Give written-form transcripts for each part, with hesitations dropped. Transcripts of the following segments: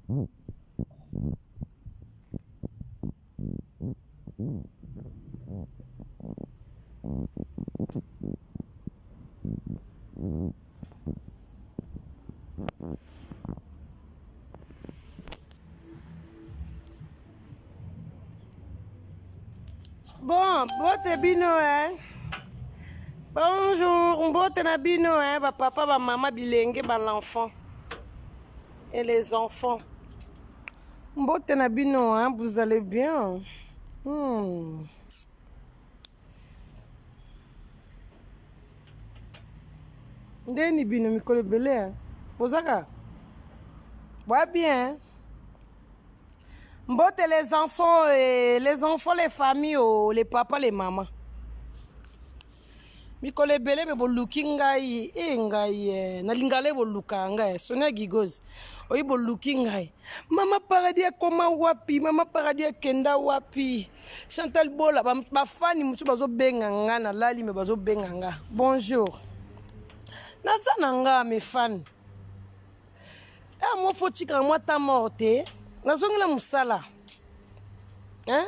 Bon, bote bino, hein. Bonjour, bote na bino, hein. Ba papa, ba maman, bilenge, ba l'enfant. Et les enfants. Bote na bino, hein. Vous allez bien. Ndeni bino mikolo belé, hein. Bozaka. Bois bien. Mbote les enfants, les familles, oh, les papas, les mamans. Mikole bele be boluki ngai ngai na lingale boluka ngai Sonia Gigoz oyi boluki ngai mama paradis koma wapi mama paradis kenda wapi Chantal Bola ba fani musu bazo benga nga na lali me bazo benga nga bonjour nasana nga mes fans mo fotika moi ta morte nazongela musala hein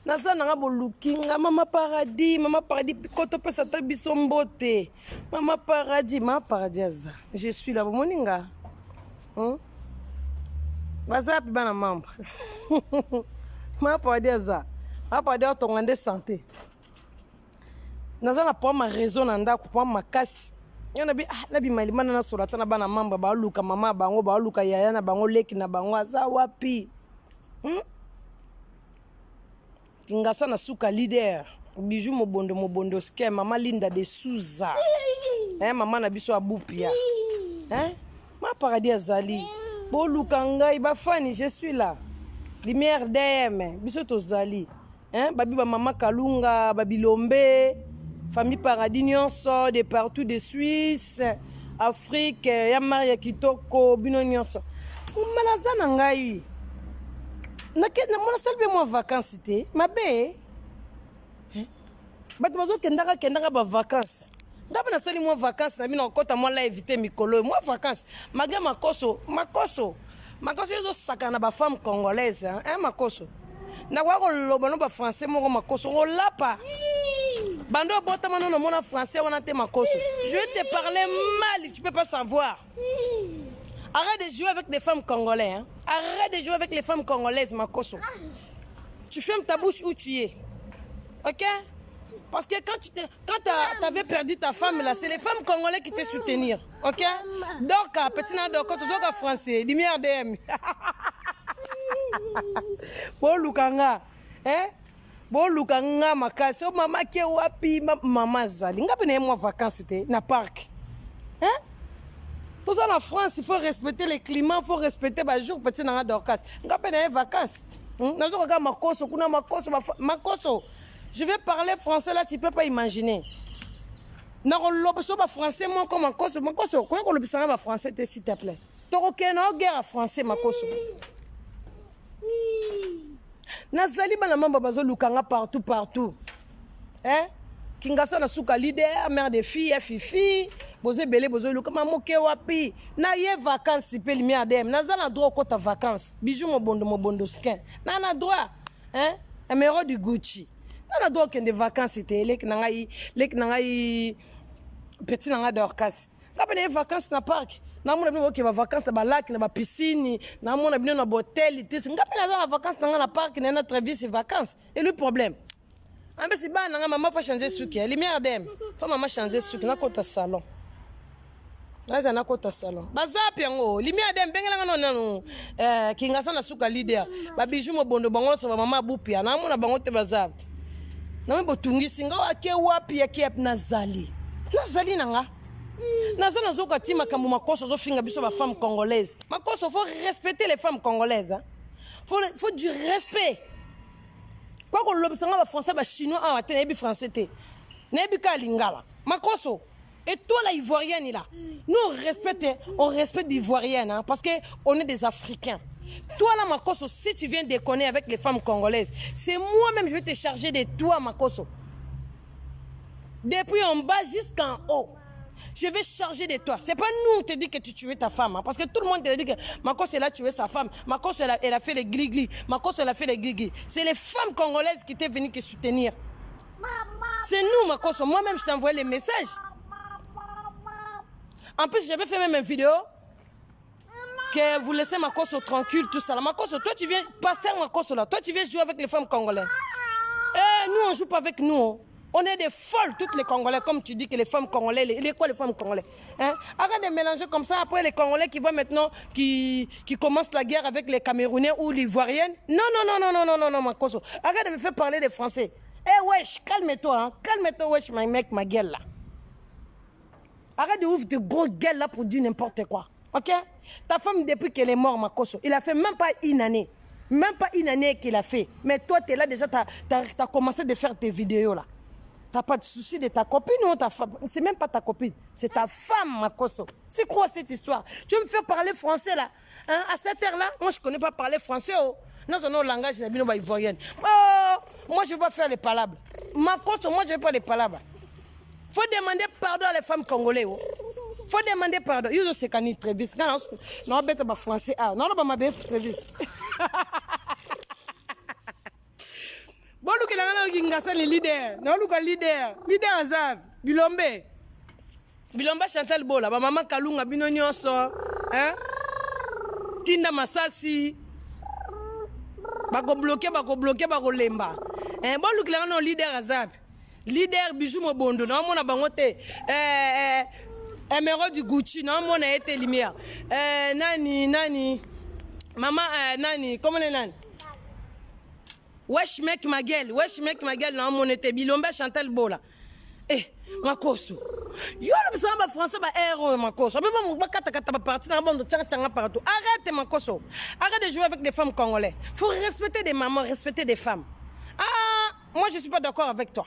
nazana nga boluki nga mama paradis koto pesa ta biso mbote mama paradis aza je suis là bomoni nga baza pe bana membre mama paradis aza mama paradis otonga nde santé nazana po ma raison na ndako po makasi yana bi na bi malimana na solata na bana membre ba luka mama bango ba luka yaya na bango leki na bango aza wapi Ngasa na suka leader bijou mobondo ske mama Linda de Souza mama na biso abupia ma paradis azali bo luka ngai ba fani je suis là lumière DM biso tozali babi ba mama Kalunga babilombe famille paradis nyonso de partout de Suisse Afrique ya Maria Kitoko bino nyonso malazana ngai na mona salbe moi vacances te mabe bato bazo kendaka ba vacances ngaba na sali moi vacances na bino kota moi la éviter mikolo moi vacances maga makoso yezo sakana ba femme congolaise makoso na kwa ko loba no ba français moko makoso ko lapa bando bota mano mona français wana te makoso je vais te parler mal tu peux pas savoir. Arrête de jouer avec les femmes congolaises. Hein? Arrête de jouer avec les femmes congolaises, Makoso. Tu fermes ta bouche où tu es. Ok? Parce que quand tu avais perdu ta femme, là, c'est les femmes congolaises qui te soutenir. Ok? Donc, petit nado, quand tu joues en français, lumière DM. Bon, Lukanga. Hein? Bon, Lukanga, makasi. Oh, maman, qui est wapi? Maman, Zali. Nga pene moi vacances, c'était, na parc. Hein? Tout ça en France, il faut respecter les climats, il faut respecter les jours petit dans la dorcas. Nga pene vacances. Nazo regarde Makoso. Je vais parler français là, tu peux pas imaginer. Na lobeso ba français moi comme Makoso. Quoi ko lobisanga ba français s'il te plaît. Toroke na guerre français Makoso. Nazali bana mamba bazo lukanga partout. Hein? Kingasa na suka leader, mère de filles, fifi. Boze belé bozo luka mamoke wapi. Na ye vacances pe lumière dem. Nazana droit kota vacances. Bijou mobondo skin. Na na droit. Hein? Numéro du Gucci. Na droit que des vacances c'était lek nangai petit nanga dorcas. Kapene vacances na parc. Na mona bino ke ba vacances ba lac na ba piscine, na mona bino na hôtel, tout. Ngapena za vacances na parc na traverser vacances. Et le problème si ba nanga maman fa changer suki. Lumière dem. Fa maman changer suki na kota salon. Naza na kota salon. Bazapi yango. Lumière dem bengela no kingasa na suka leader. Ba bijou mobondo bango so maman bupia. Na mona bango te bazapi. Na mbo tungisi nga ake wapi yake nazali. Nazali nanga. Nazana zoka tima kamu makoso zo finga biso ba femme congolaise. Makoso faut respecter les femmes congolaises hein. Faut du respect. Quoi qu'on l'observe ba français ba chinois ah te nebi français te. Nebi ka lingala. Makoso. Et toi la ivoirienne là. Nous on respecte l'ivoirienne hein, parce que on est des Africains. Toi là Makoso, si tu viens déconner avec les femmes congolaises, c'est moi-même je vais te charger de toi Makoso. Depuis en bas jusqu'en haut. Je vais charger de toi. C'est pas nous on te dit que tu tuais ta femme. Hein, parce que tout le monde te dit que Makos elle a tué sa femme. Makos elle a fait les gligli. Makos elle a fait les gligli. C'est les femmes congolaises qui étaient venues te soutenir. C'est nous, Makos. Moi-même, je t'ai envoyé les messages. En plus, j'avais fait même une vidéo que vous laissez Makos tranquille, tout ça. Makos, toi tu viens, pasteur Makos là, toi tu viens jouer avec les femmes congolaises. Eh, nous on joue pas avec nous. On est des folles, toutes les Congolais, comme tu dis que les femmes congolaises, les quoi les femmes congolaises, hein? Arrête de mélanger comme ça, après les Congolais qui vont maintenant, qui commencent la guerre avec les Camerounais ou les Ivoiriennes. Non, non, non, non, non, non, non, non, Makoso. Arrête de me faire parler des Français. Eh wesh, calme-toi, hein. Calme-toi, wesh, my mec, ma gueule là. Arrête de ouvrir de gros gueules là pour dire n'importe quoi, ok? Ta femme, depuis qu'elle est morte, Makoso, il a fait même pas une année. Même pas une année qu'il a fait. Mais toi, tu es là déjà, tu as commencé de faire tes vidéos là. Tu n'as pas de souci de ta copine ou ta femme. C'est même pas ta copine, c'est ta femme, Makoso. C'est quoi cette histoire? Tu veux me faire parler français là, hein? À cette heure-là, moi je ne connais pas parler français. Oh. Non, c'est notre langage, c'est la ivoirienne. Oh, moi je ne vais pas faire les palabres. Makoso, moi je ne vais pas les palabres. Il faut demander pardon à les femmes congolaises. Oh. Faut demander pardon. Ils ont sécani très vite. Non, on va français. Ah, non, on va très vite. Bon, nous, nous sommes les leaders. Nous sommes les leaders. Leader Azav. Bilombe. Bilombe Chantal Bola. Maman Kalunga Bino Nyonso. Hein? Tinda Masasi. Bako bloqué, bako lemba. Hein? Bon, nous sommes les leader Azav. Leader Bijou Mobondo. Non, on a bangoté. Emerald du Gucci. Non, on a été lumière. Nani. Maman, Nani. Comment est Nani? Wesh mec ma gueule, non mon été Bilombe Chantal Bola. Eh, Makoso. Yo le samba français ba héros Makoso. Ba kata parti na bon de tchanga partout. Arrête Makoso. Arrête de jouer avec des femmes congolaises. Faut respecter des mamans, respecter des femmes. Ah, moi je suis pas d'accord avec toi.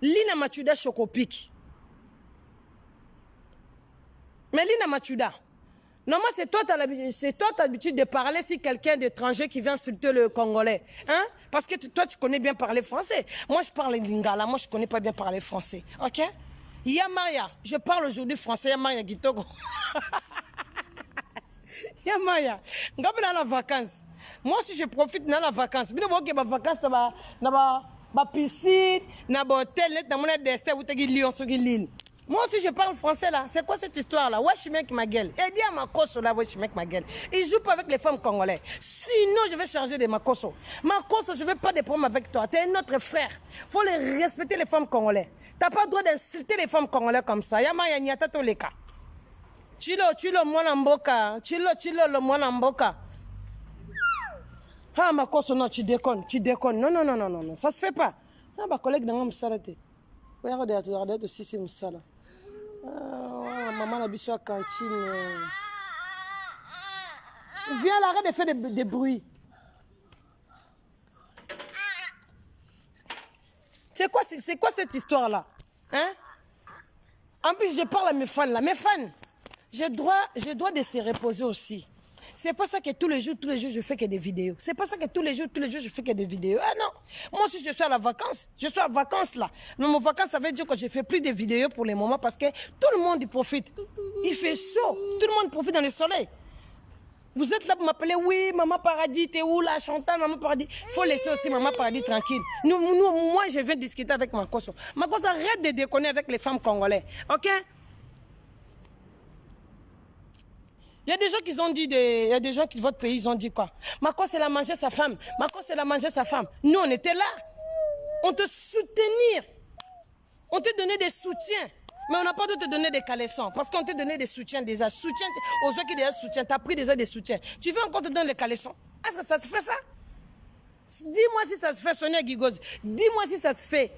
Lina Machuda Chocopik. Mais Lina Machuda. Non, moi, c'est toi, tu as l'habitude de parler si quelqu'un d'étranger qui vient insulter le Congolais. Hein? Parce que toi, tu connais bien parler français. Moi, je parle lingala. Moi, je ne connais pas bien parler français. OK? Yamaya. Je parle aujourd'hui français. Yamaya Gitogo. Yamaya. Quand on a la vacance. Moi aussi, je profite de la vacance. Je vais ma vacances dans ma piscine, dans l'hôtel, dans mon destin, où tu as Lyon, sur l'île. Moi aussi, je parle français là. C'est quoi cette histoire-là? Wesh mec ma gueule. Et dis à Makoso là, wesh mec ma gueule. Il joue pas avec les femmes congolaises. Sinon, je vais charger de Makoso. Makoso, je ne veux pas de problème avec toi. Tu es notre frère. Faut les respecter les femmes congolaises. Tu n'as pas le droit d'insulter les femmes congolaises comme ça. Yama yanyata to leka. Chilo, mwana mboka. Chilo, le mwana mboka. Ah, Makoso, non, tu déconnes. Non. Ça se fait pas. Ah, ma collègue dans mon salate. Regarde aussi, c'est mon salade. Maman a bichou à cantine. Viens là, arrête de faire des bruits. C'est quoi cette histoire-là? Hein? En plus, je parle à mes fans là. Mes fans, je dois de se reposer aussi. C'est pas ça que tous les jours, je fais que des vidéos. C'est pas ça que tous les jours, je fais que des vidéos. Ah non, moi aussi, je suis à la vacance. Je suis à vacances là. Mais mon vacances, ça veut dire que je fais plus de vidéos pour les moments parce que tout le monde y profite. Il fait chaud. Tout le monde profite dans le soleil. Vous êtes là pour m'appeler, oui, Maman Paradis, t'es où là, Chantal, Maman Paradis. Il faut laisser aussi Maman Paradis tranquille. Moi, je viens discuter avec Makoso. Makoso, arrête de déconner avec les femmes congolaises. OK? Il y a des gens qui ont dit, il y a des gens qui, votre pays, ils ont dit quoi? Makoso, elle a mangé sa femme. Makoso, elle a mangé sa femme. Nous, on était là. On te soutenir. On te donnait des soutiens. Mais on n'a pas dû te donner des caleçons. Parce qu'on t'a donné des soutiens déjà. Soutiens, aux gens qui déjà soutiennent. Tu as pris déjà des soutiens. Tu veux encore te donner des caleçons? Est-ce que ça se fait ça? Dis-moi si ça se fait, Sonia Guigoz. Dis-moi si ça se fait.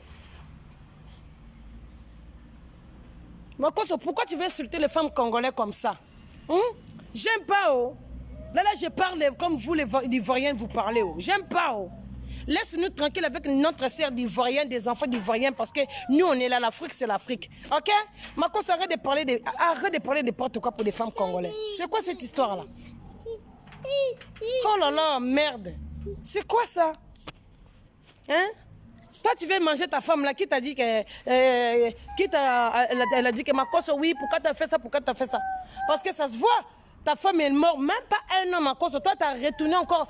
Makoso, pourquoi tu veux insulter les femmes congolaises comme ça? J'aime pas, oh. Là, je parle comme vous, les Ivoiriens, vous parlez, oh. J'aime pas, oh. Laisse-nous tranquille avec notre sœur d'Ivoiriens, des enfants d'Ivoiriens, parce que nous, on est là, l'Afrique, c'est l'Afrique. OK? Makoso, arrête de parler de n'importe quoi pour les femmes congolaises. C'est quoi cette histoire-là? Oh là là, merde. C'est quoi ça? Hein? Toi, tu veux manger ta femme là, qui t'a dit que... elle a dit que ma cause, oui, pourquoi t'as fait ça, pourquoi t'as fait ça? Parce que ça se voit. Ta femme est morte, même pas un an, ma cause. Toi, t'as retourné encore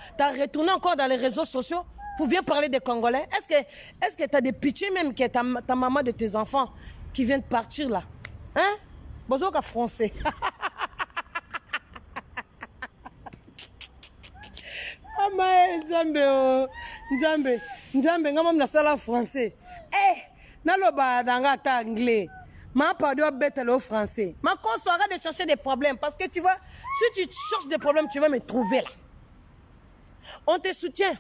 dans les réseaux sociaux pour bien parler des Congolais. Est-ce que t'as des pitiés même que ta maman de tes enfants qui vient de partir là? Hein? Bozoka français. Nzambe ngama mnasala français. Naloba danga ta anglais. Ma pas doit bête le français. Ma cause sera de chercher des problèmes parce que tu vois, si tu cherches des problèmes, tu vas me trouver là. On te soutient.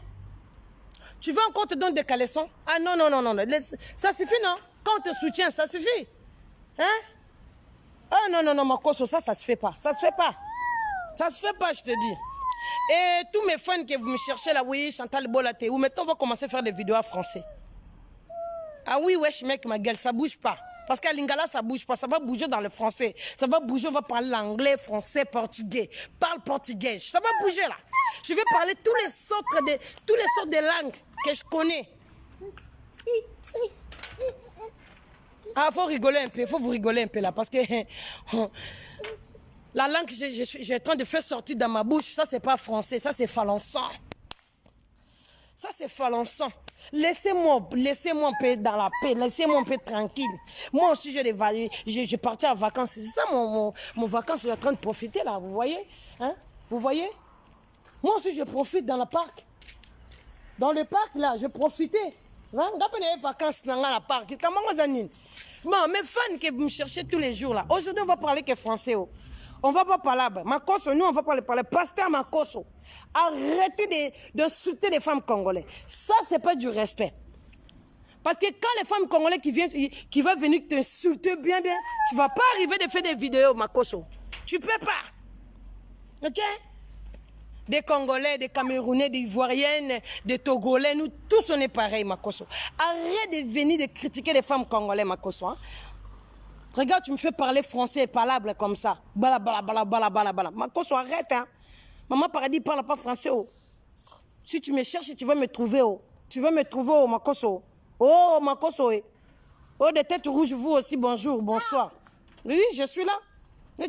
Tu veux encore te donner des caleçons? Ah non. Ça suffit non? Quand on te soutient, ça suffit. Hein? Ah non, ma cause, ça se fait pas. Ça se fait pas, je te dis. Et tous mes fans que vous me cherchez là, oui, Chantal Bolaté, ou maintenant on va commencer à faire des vidéos en français. Ah oui, wesh mec, ma gueule, ça bouge pas. Parce qu'à Lingala, ça bouge pas, ça va bouger dans le français. Ça va bouger, on va parler l'anglais, français, portugais. Parle portugais, ça va bouger là. Je vais parler toutes les sortes de langues que je connais. Ah, faut rigoler un peu, faut vous rigoler un peu là, parce que... La langue que j'ai en train de faire sortir dans ma bouche, ça c'est pas français, ça c'est falençant. Ça c'est falençant. Laissez-moi un peu dans la paix, laissez-moi un peu tranquille. Moi aussi je partais en vacances, c'est ça mon vacances, je suis en train de profiter là, vous voyez? Hein? Vous voyez? Moi aussi je profite dans le parc. Dans le parc là, je profitais. Hein? Les vacances dans le parc, comment vous en dites? Bon, mes fans que vous me cherchez tous les jours là, aujourd'hui on va parler que français. Oh. On va pas parler. Makoso, nous on va parler. Pasteur Makoso. Arrêtez d'insulter les femmes congolaises. Ça, c'est pas du respect. Parce que quand les femmes congolaises qui vont venir t'insulter bien, tu vas pas arriver de faire des vidéos, Makoso. Tu peux pas. Ok? Des Congolais, des Camerounais, des Ivoiriennes, des Togolais, nous tous on est pareil, Makoso. Arrête de venir de critiquer les femmes congolaises, Makoso. Hein? Regarde, tu me fais parler français palable comme ça. Bala. Makoso, arrête, hein. Maman Paradis parle pas français, oh. Si tu me cherches, tu vas me trouver, oh. Tu vas me trouver, oh, Makoso. Oh, Makoso, eh. Oh, des têtes rouges, vous aussi, bonjour, bonsoir. Oui, je suis là.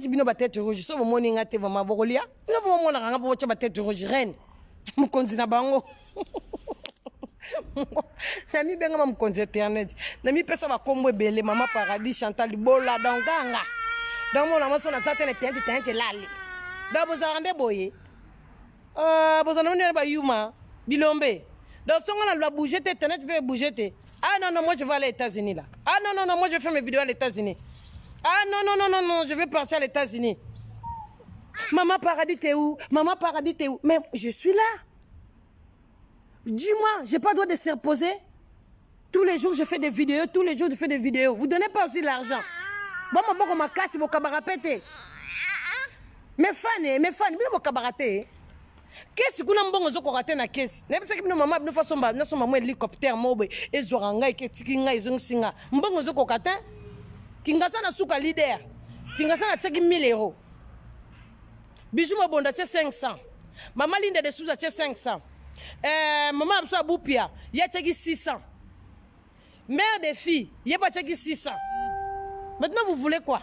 Tu bino ba tête rouge, so mo ninga te vraiment bolia. Ino mo mona nga bo ba tête rouge reine. Mo konzina bango. Nami benga ma mkonzi internet. Nami pesa ba kombo ebele Mama Paradis Chantal Bola donganga. Donc mon amaso na satene tente lali. Da bozarande boye. Bozana ne ba yuma bilombe. Donc si on a bougé te internet, tu peux bouger te. Ah non, moi je vais aller aux États-Unis là. Ah non, moi je vais faire mes vidéos aux États-Unis. Ah non, je vais partir aux États-Unis. Maman Paradis t'es où? Maman Paradis t'es où? Mais je suis là. Dis-moi, j'ai pas le droit de se reposer. Tous les jours je fais des vidéos, Vous donnez pas aussi l'argent. Bon, on m'a cassé mon cabaret. Mes fans, bien mon cabaret. Qu'est-ce que nous avons raté na caisse? N'est pas que nous maman nous faisons maman hélicoptère mobe et zoranga et tikinga ils ont singa. Mbongo zoko kata. Kingasa na suka leader. Kingasa na tagi 1000 €. Bijou mabonda tche 500. Maman Linda de Souza tche 500. Maman Abso Boupia, y a tagi 600. Mère des filles, y a pas tagi 600. Maintenant vous voulez quoi?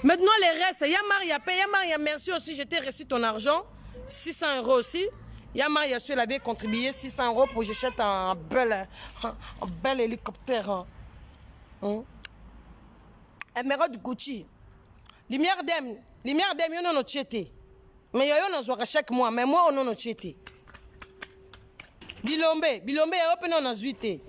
Maintenant les restes, y a Maria paye, y a Maria merci aussi, je t'ai reçu ton argent. 600 € aussi. Yamar Yassou avait contribué 600 € pour que j'achète un bel hélicoptère. Emerald Gucci. Lumière d'Em, yon non chete. Mais yon non zoaka chaque mois, mais moi on non chete. Bilombe, open non zuite.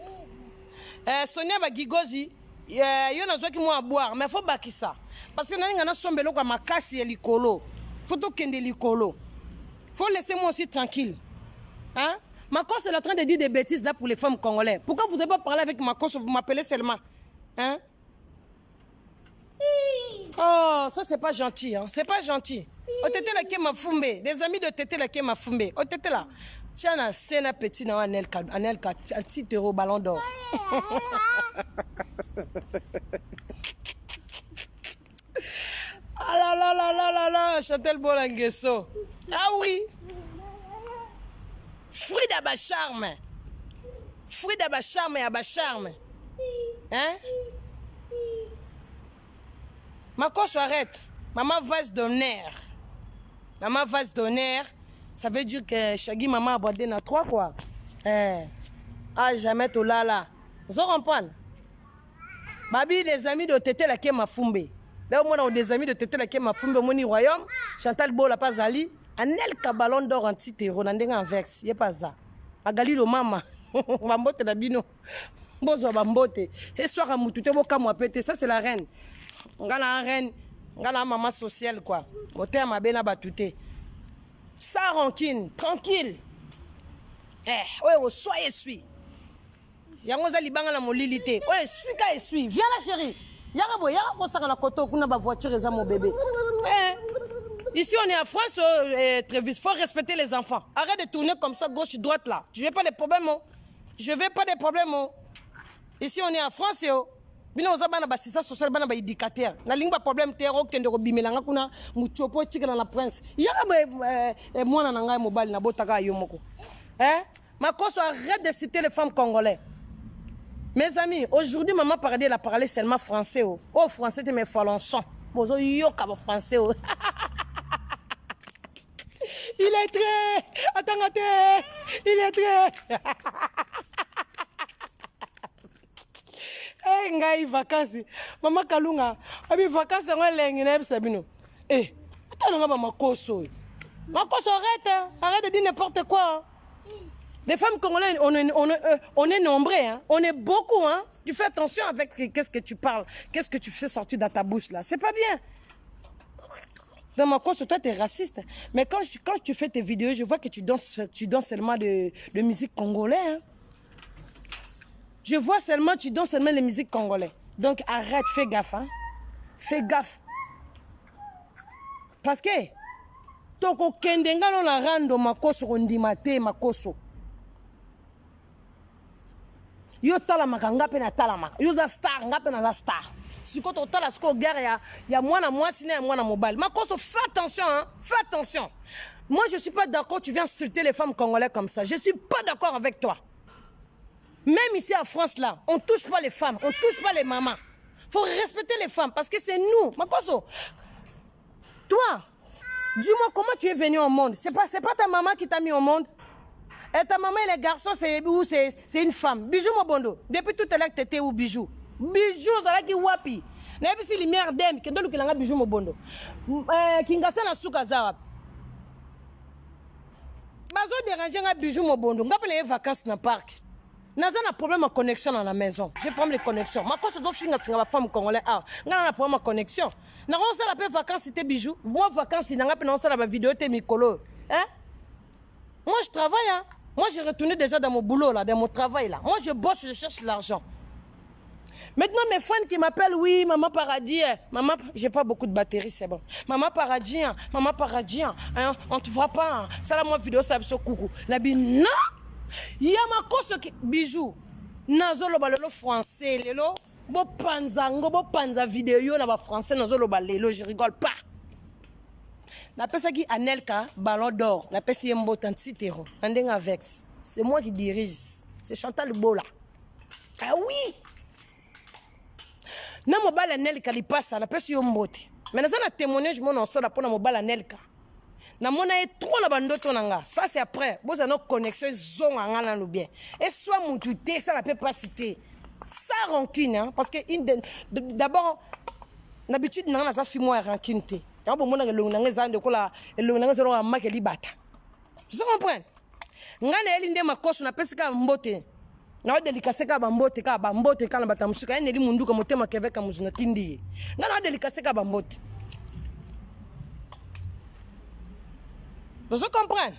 Sonia Bagigozi, yon non zoaki moi à boire, mais faut baki ça. Parce que n'a pas sombe lo ma casse et likolo. Faut tout kende likolo. Faut laisser moi aussi tranquille. Hein? Macron est en train de dire des bêtises là pour les femmes congolaises. Pourquoi vous n'avez pas parlé avec Macron, vous m'appelez seulement? Hein? Oh, ça c'est pas gentil, hein? C'est pas gentil. Otete la Kema Fumbe, des amis de Tete la Kema Fumbe. Otete là. Tiens, c'est un petit dans un titre au ballon d'or. Ah là, Chantal Bolanguesso. Ah oui. Fruit d'aba charme. fruit de ba charme ya ba charme. Hein? Makoso arrête. Maman vase d'honneur. Maman vase d'honneur, ça veut dire que Shaggy maman a abordé dans 3 quoi. Ah, jamais tout là. Vous comprenez? Babi, les amis de Tété la Ké Mafumbe. Là, on a des amis de Tété la Ké Mafumbe, Moni Royaume, Chantal Bola Pazali, Anel Kabalon d'or en titre, Ronandeng en vex, y'a pas ça. Magali lo mama, Bambote Dabino, Bozo Bambote, et soir à Moutouté, Bokamwa Pété, ça c'est la reine. Ngana reine, Ngana maman sociale quoi. Moté ma bena batouté. Sans rancune, tranquille. Ouais, soyez suis. Yangoza libanga la molilité. Ouais, suis ka suis. Viens là chérie. Yara ko saka na koto kuna ba voiture eza mon bébé. Ici on est en France, Trévis, faut respecter les enfants. Arrête de tourner comme ça gauche droite là. Je veux pas de problème. Je veux pas de problème. Ici on est en France bino ozabana ba sisa social bana ba éducateur. Na lingba problème terro kende ko bimelanga kuna muchopo chika na prince. Yara ba mwana na ngai mobile na botaka yo moko. Makoso, arrête de citer les femmes congolaises. Mes amis, aujourd'hui, maman Paradis, elle a parlé seulement français. Oh, français, tu me falançons. Bozo yoka français. Il est très. Attends, il est très. Eh, ngai vacances. Maman Kalunga, abi vacances on lengi na sabino. Attends, nga Makoso. Makoso, arrête de dire n'importe quoi. Les femmes congolaises, on est nombreux, hein? On est beaucoup. Hein? Tu fais attention avec qu'est-ce que tu parles, qu'est-ce que tu fais sortir dans ta bouche là. C'est pas bien. Dans ma cause, toi, tu es raciste. Mais quand tu fais tes vidéos, je vois que tu danses seulement de musique congolaise. Hein? Je vois seulement, tu danses seulement les musiques congolaises. Donc arrête, fais gaffe. Hein? Fais gaffe. Parce que, toko kendenga no la rando makoso ondimate makoso. Yo tala makanga pe na tala maka. Yo za star ngape na za star. Siko to tala siko guerre ya mwana mwasi na mwana mobile. Makoso, fais attention hein. Fais attention. Moi je suis pas d'accord tu viens insulter les femmes congolaises comme ça. Je suis pas d'accord avec toi. Même ici en France là, on touche pas les femmes, on touche pas les mamans. Faut respecter les femmes parce que c'est nous. Makoso. Toi, dis-moi comment tu es venu au monde. C'est pas ta maman qui t'a mis au monde. Et ta maman et les garçons, c'est une femme. Bijou Mobondo. Depuis tout à l'heure, tu étais où Bijou? Bijou, ça qui wapi. N'a pas si lumière d'em, qui donne le Bijou Mobondo. Kingasa na souka zarab. Bazo déranger un Bijou Mobondo. N'a pas les vacances dans le parc. N'a pas problème de connexion dans la maison. Je prends les connexions. Ma cause de finir la femme congolaise. N'a pas problème de connexion. N'a pas de vacances c'était Bijou. Moi vacances, n'a pas de vidéo t'es micolo. Hein? Moi je travaille hein. Moi, j'ai retourné déjà dans mon boulot, là, dans mon travail. Là. Moi, je bosse, je cherche l'argent. Maintenant, mes fans qui m'appellent, oui, Maman Paradis, Maman, j'ai pas beaucoup de batterie, c'est bon. Maman Paradis, hein, on te voit pas. Hein. Ça, là, moi, vidéo, ça, c'est coucou. Nabi, non! Il y a ma cause qui. Bijou. Nazo lo balelo français, lelo. Bo panza vidéo, là, français, nazo lo balelo, je rigole pas. La personne qui Anelka, ballon d'or, la personne qui est mbotantitero, Andenga Vex. C'est moi qui dirige. C'est Chantal Bola. Ah oui! Na mobile Anelka li passe, la personne qui est mbote. Mais dans un témoignage, mon ensemble pour la mobile Anelka. Na mona est trop la bande tonanga. Ça c'est après. Vous avez nos connexions, zong angana nous bien. Et soit moutouté, ça ne peut pas citer. Ça rancune, hein, parce que d'abord, d'habitude, on a ça fait moi rancune. Vous comprenez? Ngana elinde makoso na pesika mbote. Na delikaseka bambote ka bambote kana batamusuka ene li munduka motema keveka muzuna tindi. Ngana delikaseka bambote. Vous comprenez?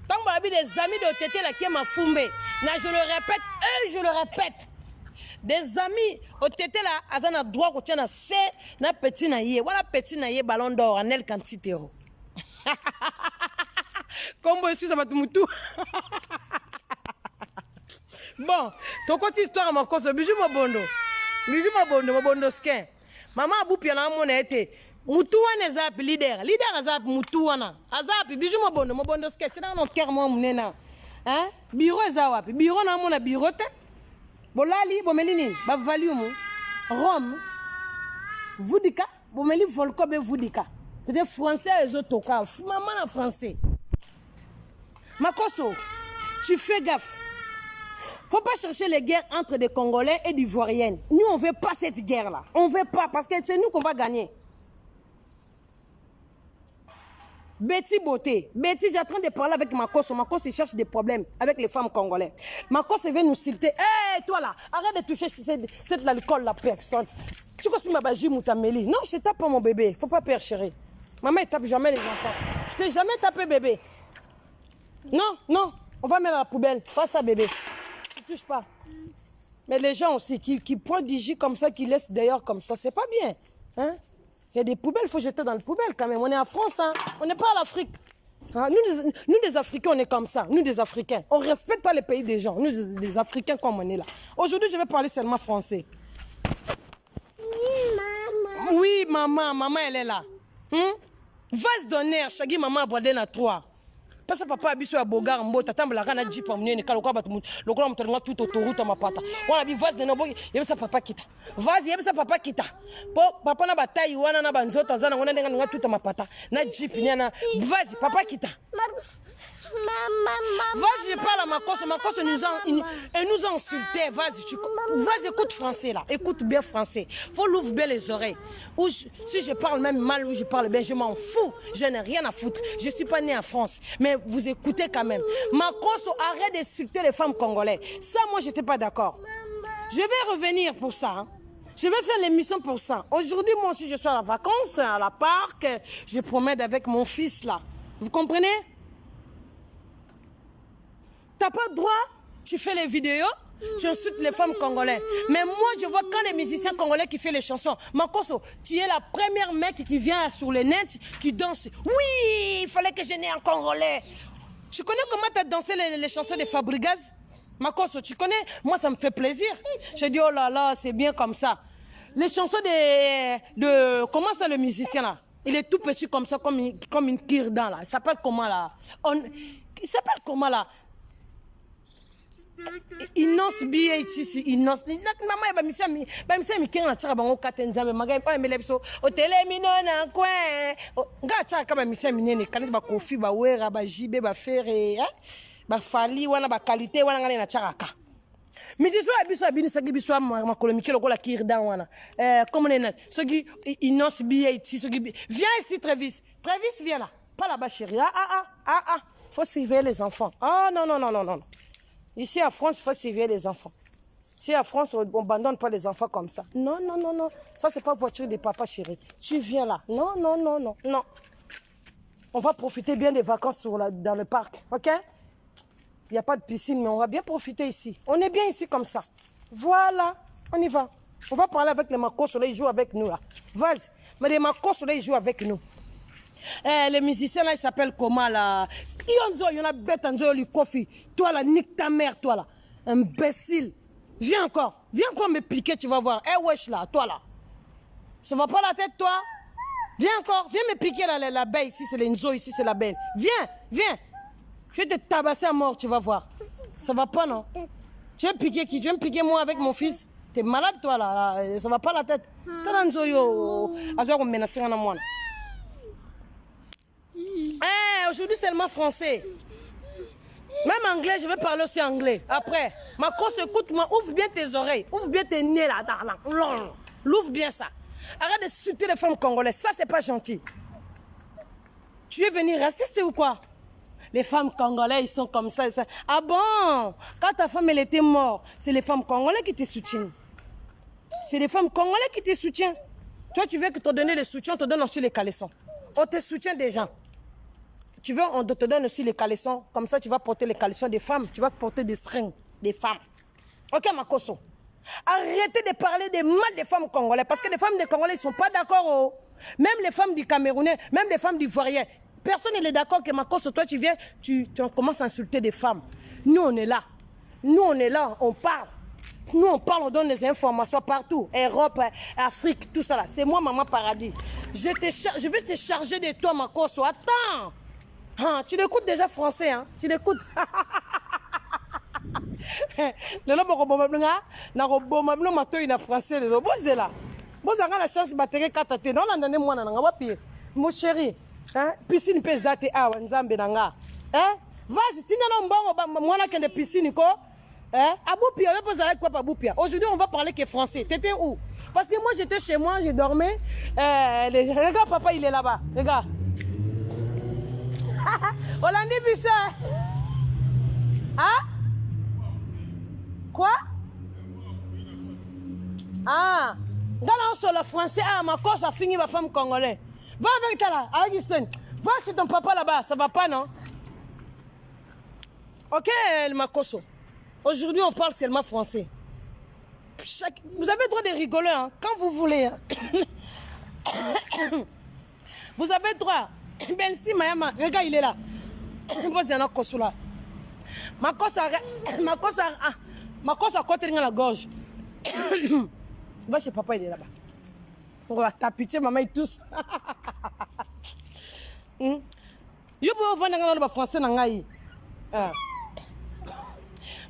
Tant que des amis de Tété la qui m'a fumé. Je le répète et je le répète. Des amis au Tété là, azana droit ko tiana C na petit na yé. Voilà petit na yé ballon d'or en el quantitero. Comme je suis ça va tout moutou. Bon, ton côté histoire à ma cause, bijou Mobondo skin. Maman a boupi na mon été. Moutou zap leader azap moutou wana. Azap bijou Mobondo skin. C'est dans nos cœur moi munena. Hein? Bureau ezawapi. Bureau na mona bureau te. Bolali, bomeli nini? Ba valium. Rome. Voudika. Bomeli volko be voudika. Peut-être français et autres. Maman en français. Makoso, tu fais gaffe. Faut pas chercher les guerres entre des Congolais et des Ivoiriennes. Nous, on veut pas cette guerre-là. On veut pas parce que c'est nous qu'on va gagner. Betty Beauté. Betty, j'ai en train de parler avec Makoso. Makoso, il cherche des problèmes avec les femmes congolaises. Makoso vient nous citer. Hé, toi là, arrête de toucher cette l'alcool, la personne. Tu crois que c'est ma bagie moutameli? Non, je tape pas mon bébé. Faut pas perdre, chérie. Maman, elle tape jamais les enfants. Je t'ai jamais tapé, bébé. Non, non. On va mettre à la poubelle. Pas ça, bébé. Ne touche pas. Mais les gens aussi qui prodigent comme ça, qui laissent d'ailleurs comme ça, c'est pas bien. Hein? Il y a des poubelles, il faut jeter dans les poubelles quand même. On est en France, hein? On n'est pas à l'Afrique. Hein? Nous, des Africains, on est comme ça. Nous, des Africains. On ne respecte pas les pays des gens. Nous, des Africains, comme on est là. Aujourd'hui, je vais parler seulement français. Oui, maman. Maman, elle est là. Vase d'honneur, Chagui, maman, abordé na 3. Parce que papa abiso ya bogar mbota tambala kana jeep amnene kala kwa batu lokolo mutanga tout autoroute mapata wana bi vase de nobo yebisa papa kita vase yebisa papa kita po papa na batayi wana na banzoto azana ngona ndenga nga tout mapata na jeep nyana vase papa kita Vas-y, je parle à Makoso. Makoso nous a insulté. Vas-y, écoute français là. Écoute bien français. Faut l'ouvrir bien les oreilles. Si je parle même mal ou je parle bien, je m'en fous. Je n'ai rien à foutre. Je ne suis pas né en France. Mais vous écoutez quand même. Makoso, arrête d'insulter les femmes congolaises. Ça, moi, je n'étais pas d'accord. Je vais revenir pour ça. Hein. Je vais faire l'émission pour ça. Aujourd'hui, moi aussi, je suis à la vacances, à la parc. Je promène avec mon fils là. Vous comprenez? T'as pas le droit, tu fais les vidéos, tu insultes les femmes congolaises. Mais moi, je vois quand les musiciens congolais qui font les chansons. Makoso, tu es la première mec qui vient sur le net, qui danse. Oui, il fallait que je n'aie un Congolais. Tu connais comment tu as dansé les chansons de Fabregas? Makoso, tu connais? Moi, ça me fait plaisir. Je dis, oh là là, c'est bien comme ça. Les chansons de comment ça, le musicien là? Il est tout petit comme ça, comme une kirdan là. Il s'appelle comment là? Il s'appelle comment là? Innocent BHC innocent maman ba misa mi kenga tshaka bango katenzabe magai pa melebiso hôtel minona kwa nga tshaka ba misa minene kaneti ba kofi ba wera ba jibe ba fere ba fali wana ba qualité wana ngana na tshaka midiso abiso abini sagi biso makolomiki lokola kirdan wana comme on est sogi innocent BHC sogi viens ici Travis viens là pas là-bas chérie faut surveiller les enfants non. Ici en France, il faut surveiller les enfants. Ici en France, on n'abandonne pas les enfants comme ça. Non. Ça, c'est pas voiture de papa chérie. Tu viens là. Non. On va profiter bien des vacances dans le parc. OK? Il n'y a pas de piscine, mais on va bien profiter ici. On est bien ici comme ça. Voilà. On y va. On va parler avec les Makoso. Là, ils jouent avec nous. Là. Vas-y. Mais les Makoso, là, ils jouent avec nous. Les musiciens là, ils s'appellent comment là? Il y en a bête en joli coffee. Toi là, nique ta mère, toi là. Imbécile. Viens encore me piquer, tu vas voir. Wesh là, toi là. Ça va pas la tête, toi? Viens me piquer la baie ici, c'est l'Enzo, ici c'est la belle. Viens. Je vais te tabasser à mort, tu vas voir. Ça va pas, non? Tu veux piquer qui? Tu veux me piquer moi avec mon fils? T'es malade, toi là. Ça va pas la tête. T'as l'Enzo, yo. Azwa qu'on menace à moi. Aujourd'hui, c'est seulement français. Même anglais, je vais parler aussi anglais. Après, Makoso, écoute-moi, ouvre bien tes oreilles. Ouvre bien tes nez là. L'ouvre bien ça. Arrête de citer les femmes congolaises. Ça, c'est pas gentil. Tu es venu raciste ou quoi? Les femmes congolaises, ils sont comme ça. Ah bon? Quand ta femme, elle était morte, c'est les femmes congolaises qui te soutiennent. C'est les femmes congolaises qui te soutiennent. Toi, tu veux que te donner le soutien, on te donne aussi les caleçons. On te soutient des gens. Tu veux, on te donne aussi les caleçons. Comme ça, tu vas porter les caleçons des femmes. Tu vas porter des strings des femmes. Ok, Makoso. Arrêtez de parler des mal des femmes congolaises. Parce que les femmes des Congolais, ils ne sont pas d'accord. Oh. Même les femmes du Camerounais, même les femmes du Ivoirien. Personne n'est d'accord que Makoso, toi, tu viens, tu commences à insulter des femmes. Nous, on est là. On parle. Nous, on parle, on donne des informations partout. Europe, Afrique, tout ça là. C'est moi, Maman Paradis. Je vais te charger de toi, Makoso. Attends. Tu l'écoutes déjà français, hein? Tu l'écoutes. Le nom de mato il a français. Le bozela. Bozanga la chance batterie 4 t. Non, on a moi nanga wapi. Mon chéri, hein, piscine pesate a nzambe nanga. Hein? Vas-y, tina na mbongo mwana kende piscine ko. Hein? Aboupia, on peut quoi Aboupia. Aujourd'hui, on va parler que français. T'étais où? Parce que moi j'étais chez moi, je dormais. Regarde, papa, il est là-bas. Regarde. Hollandi Bissé. Hein? Quoi? Ah, dans le français, ah, ma cause a fini ma femme congolaise. Va avec toi là, avec Hussein. Va chez ton papa là-bas, ça va pas, non? Ok, ma cause. Aujourd'hui, on parle seulement français. Vous avez le droit de rigoler, hein, quand vous voulez. Hein. Vous avez le droit. Ben, si Mayama, regarde, il est là. Bon, c'est un cause là. Ma cause a côté dans la gorge. Va chez papa, il est là-bas. On va taper, maman, ils tous. Yo, vous venez dans le français, nangai.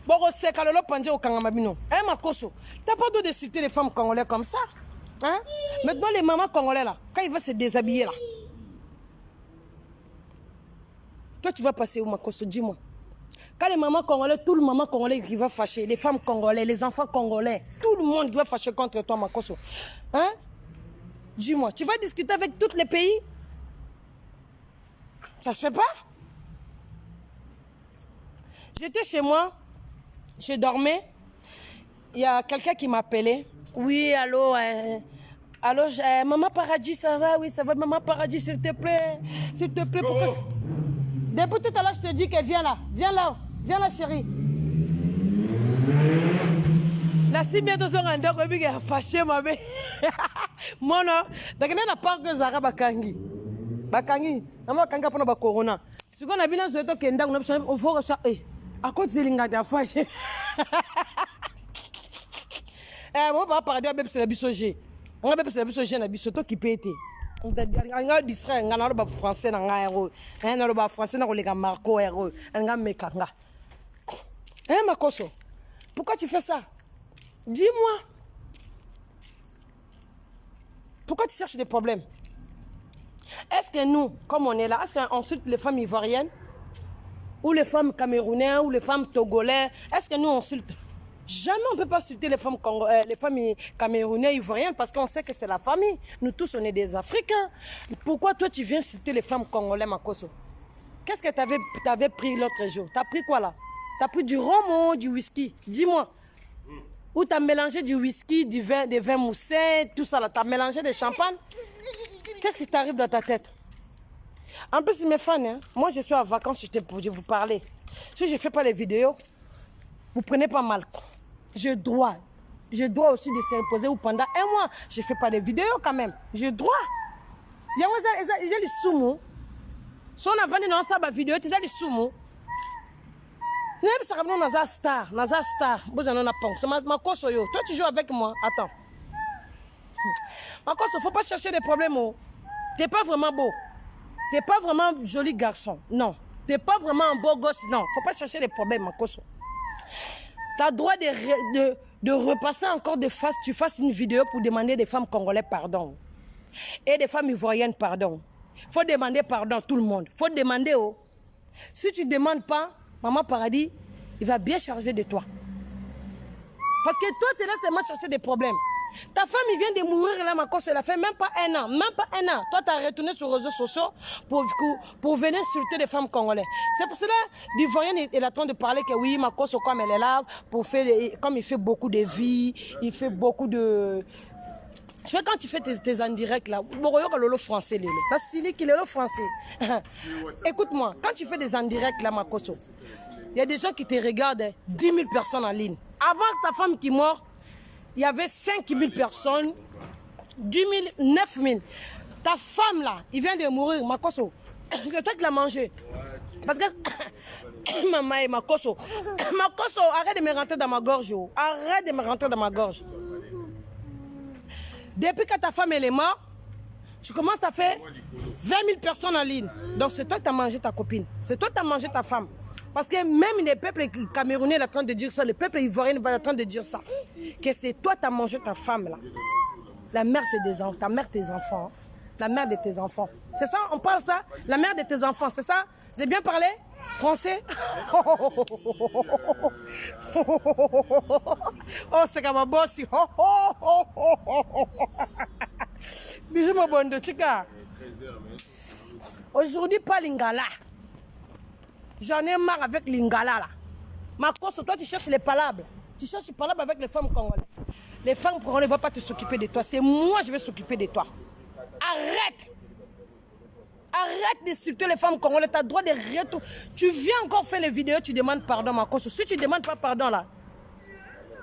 Bon, c'est quand le pandje au Kangamabino. Eh, ma coso, t'as pas droit de citer les femmes congolaises comme ça. Hein? Maintenant, les mamans congolaises là, quand ils vont se déshabiller là. Toi, tu vas passer où, ma coso? Dis-moi. Quand les mamans congolaises, tout le maman congolais qui va fâcher, les femmes congolaises, les enfants congolais, tout le monde qui va fâcher contre toi, ma coso. Hein? Dis-moi, tu vas discuter avec tous les pays? Ça se fait pas? J'étais chez moi, je dormais, il y a quelqu'un qui m'appelait. Oui, allô, allô, Maman Paradis, ça va? Oui, ça va, Maman Paradis, s'il te plaît, pourquoi... Depuis tout à l'heure, je te dis que viens là, chérie. La si bien deux ans, on est fâché, ma mère. Mon nom, d'accord, on n'a pas que Zara Bakangi. Bakangi, on va Kanga pour le corona. Ce qu'on a vu dans ce temps, on voit ça. À cause de l'ingénieur, il fâché. Moi, je vais parler de la bisogé. On va parler de la bisogé, la bisoto qui peut être. On a distrait, on a français, on a français, on a Marco, on a Mekanga. Hein, Makoso? Pourquoi tu fais ça? Dis-moi. Pourquoi tu cherches des problèmes? Est-ce que nous, comme on est là, est-ce qu'on insulte les femmes ivoiriennes? Ou les femmes camerounaises, ou les femmes togolaises? Est-ce que nous on insulte? Jamais on ne peut pas insulter les femmes camerounaises, ivoiriennes, parce qu'on sait que c'est la famille. Nous tous, on est des Africains. Pourquoi toi, tu viens insulter les femmes congolaises, Makoso? Qu'est-ce que tu avais pris l'autre jour? Tu as pris quoi là? Tu as pris du rhum ou du whisky? Dis-moi. Ou tu as mélangé du whisky, des vins moussés, tout ça là? Tu as mélangé des champagnes? Qu'est-ce qui t'arrive dans ta tête? En plus, mes fans, hein, moi je suis en vacances, je vous parler. Si je ne fais pas les vidéos, vous prenez pas mal. Je dois aussi de se reposer ou pendant un mois. Je ne fais pas les vidéos quand même. Je dois. Il y a des soumous. Si on a vendu dans sa vidéo, tu as des soumous. Naza star. Vous en avez pas. C'est ma cause. Toi, tu joues avec moi. Attends. Ma cause, il ne faut pas chercher des problèmes. Tu n'es pas vraiment beau. Tu n'es pas vraiment joli garçon. Non. Tu n'es pas vraiment un beau gosse. Non. Il ne faut pas chercher des problèmes, ma cause. Tu as le droit de repasser encore tu fasses une vidéo pour demander des femmes congolaises pardon. Et des femmes ivoiriennes pardon. Il faut demander pardon à tout le monde. Il faut demander. Si tu ne demandes pas, Maman Paradis, il va bien charger de toi. Parce que toi, tu es là seulement chercher des problèmes. Ta femme, il vient de mourir là, ma cause, elle a fait même pas un an. Même pas un an. Toi, tu as retourné sur les réseaux sociaux pour venir insulter les femmes congolaises. C'est pour cela que l'Ivoirien est en train de parler que oui, ma cause, comme elle est là, comme il fait beaucoup de vie, il fait beaucoup de... Tu vois, quand tu fais tes en direct là, le français, le français. Écoute-moi, quand tu fais des en direct là, ma cause, il y a des gens qui te regardent, 10 000 personnes en ligne. Avant ta femme qui meurt, il y avait 5 000 personnes, 10 000, 9 000. Ta femme là, il vient de mourir, Makoso. C'est toi qui l'as mangé. Parce que, maman, Makoso, arrête de me rentrer dans ma gorge. Arrête de me rentrer dans ma gorge. Depuis que ta femme elle est morte, tu commences à faire 20 000 personnes en ligne. Donc c'est toi qui as mangé ta copine. C'est toi qui as mangé ta femme. Parce que même les peuples camerounais sont en train de dire ça, le peuple ivoirien va en train de dire ça. Que c'est toi qui as mangé ta femme là. La mère de tes enfants, ta mère de tes enfants. Hein. La mère de tes enfants. C'est ça, on parle ça? La mère de tes enfants, c'est ça? J'ai bien parlé? Français? Oh, c'est comme un boss. Bisous, mon bon de chica. Aujourd'hui, pas l'ingala. J'en ai marre avec l'ingala là. Ma cause, toi, tu cherches les palabres. Tu cherches les palabres avec les femmes congolaises. Les femmes congolaises ne vont pas te s'occuper de toi. C'est moi, je vais s'occuper de toi. Arrête. Arrête d'insulter les femmes congolaises. Tu as le droit de retourner. Tu viens encore faire les vidéos, tu demandes pardon, ma cause. Si tu ne demandes pas pardon là,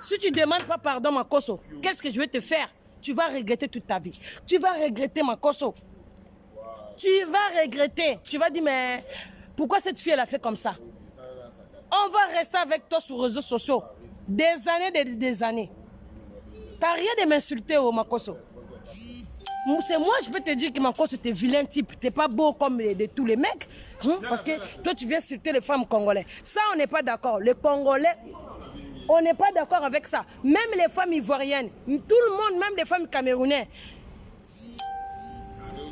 si tu ne demandes pas pardon, ma cause, qu'est-ce que je vais te faire? Tu vas regretter toute ta vie. Tu vas regretter, ma cause. Tu vas regretter. Tu vas dire, mais pourquoi cette fille, elle a fait comme ça? On va rester avec toi sur les réseaux sociaux. Des années, des années. T'as rien de m'insulter, oh, Makoso. C'est moi, je peux te dire que Makoso, t'es vilain type. T'es pas beau comme de tous les mecs. Hein? Parce que toi, tu viens insulter les femmes congolaises. Ça, on n'est pas d'accord. Les Congolais, on n'est pas d'accord avec ça. Même les femmes ivoiriennes, tout le monde, même les femmes camerounaises.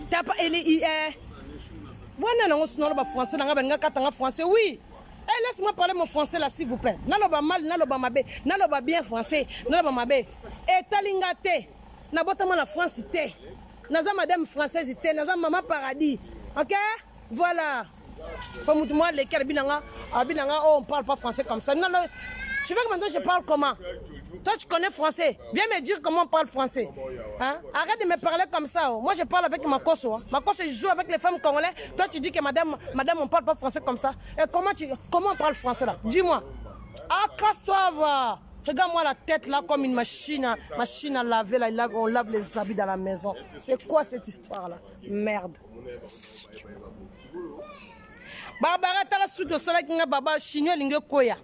T'as pas... Français, oui. Hey, laisse-moi parler mon français là, s'il vous plaît. Naloba mal, naloba mabe, naloba bien français, naloba mabe. Et talingate, nabotama la France té. Naza madame française té, naza maman paradis. Ok? Voilà. Comme moi, les Carabinanga, oh, on parle pas français comme ça. Non, non. Tu veux que maintenant je parle comment? Toi, tu connais français. Viens me dire comment on parle français. Hein? Arrête de me parler comme ça. Oh. Moi, je parle avec ma cosso. Hein. Ma cosso, je joue avec les femmes congolaises. Toi, tu dis que madame, on parle pas français comme ça. Et comment on parle français là? Dis-moi. Ah, casse-toi, va. Regarde-moi la tête là comme une machine à laver. Là, on lave les habits dans la maison. C'est quoi cette histoire là? Merde. Barbara, t'as la soupe de soleil qui n'a pas chinois, l'ingue koya.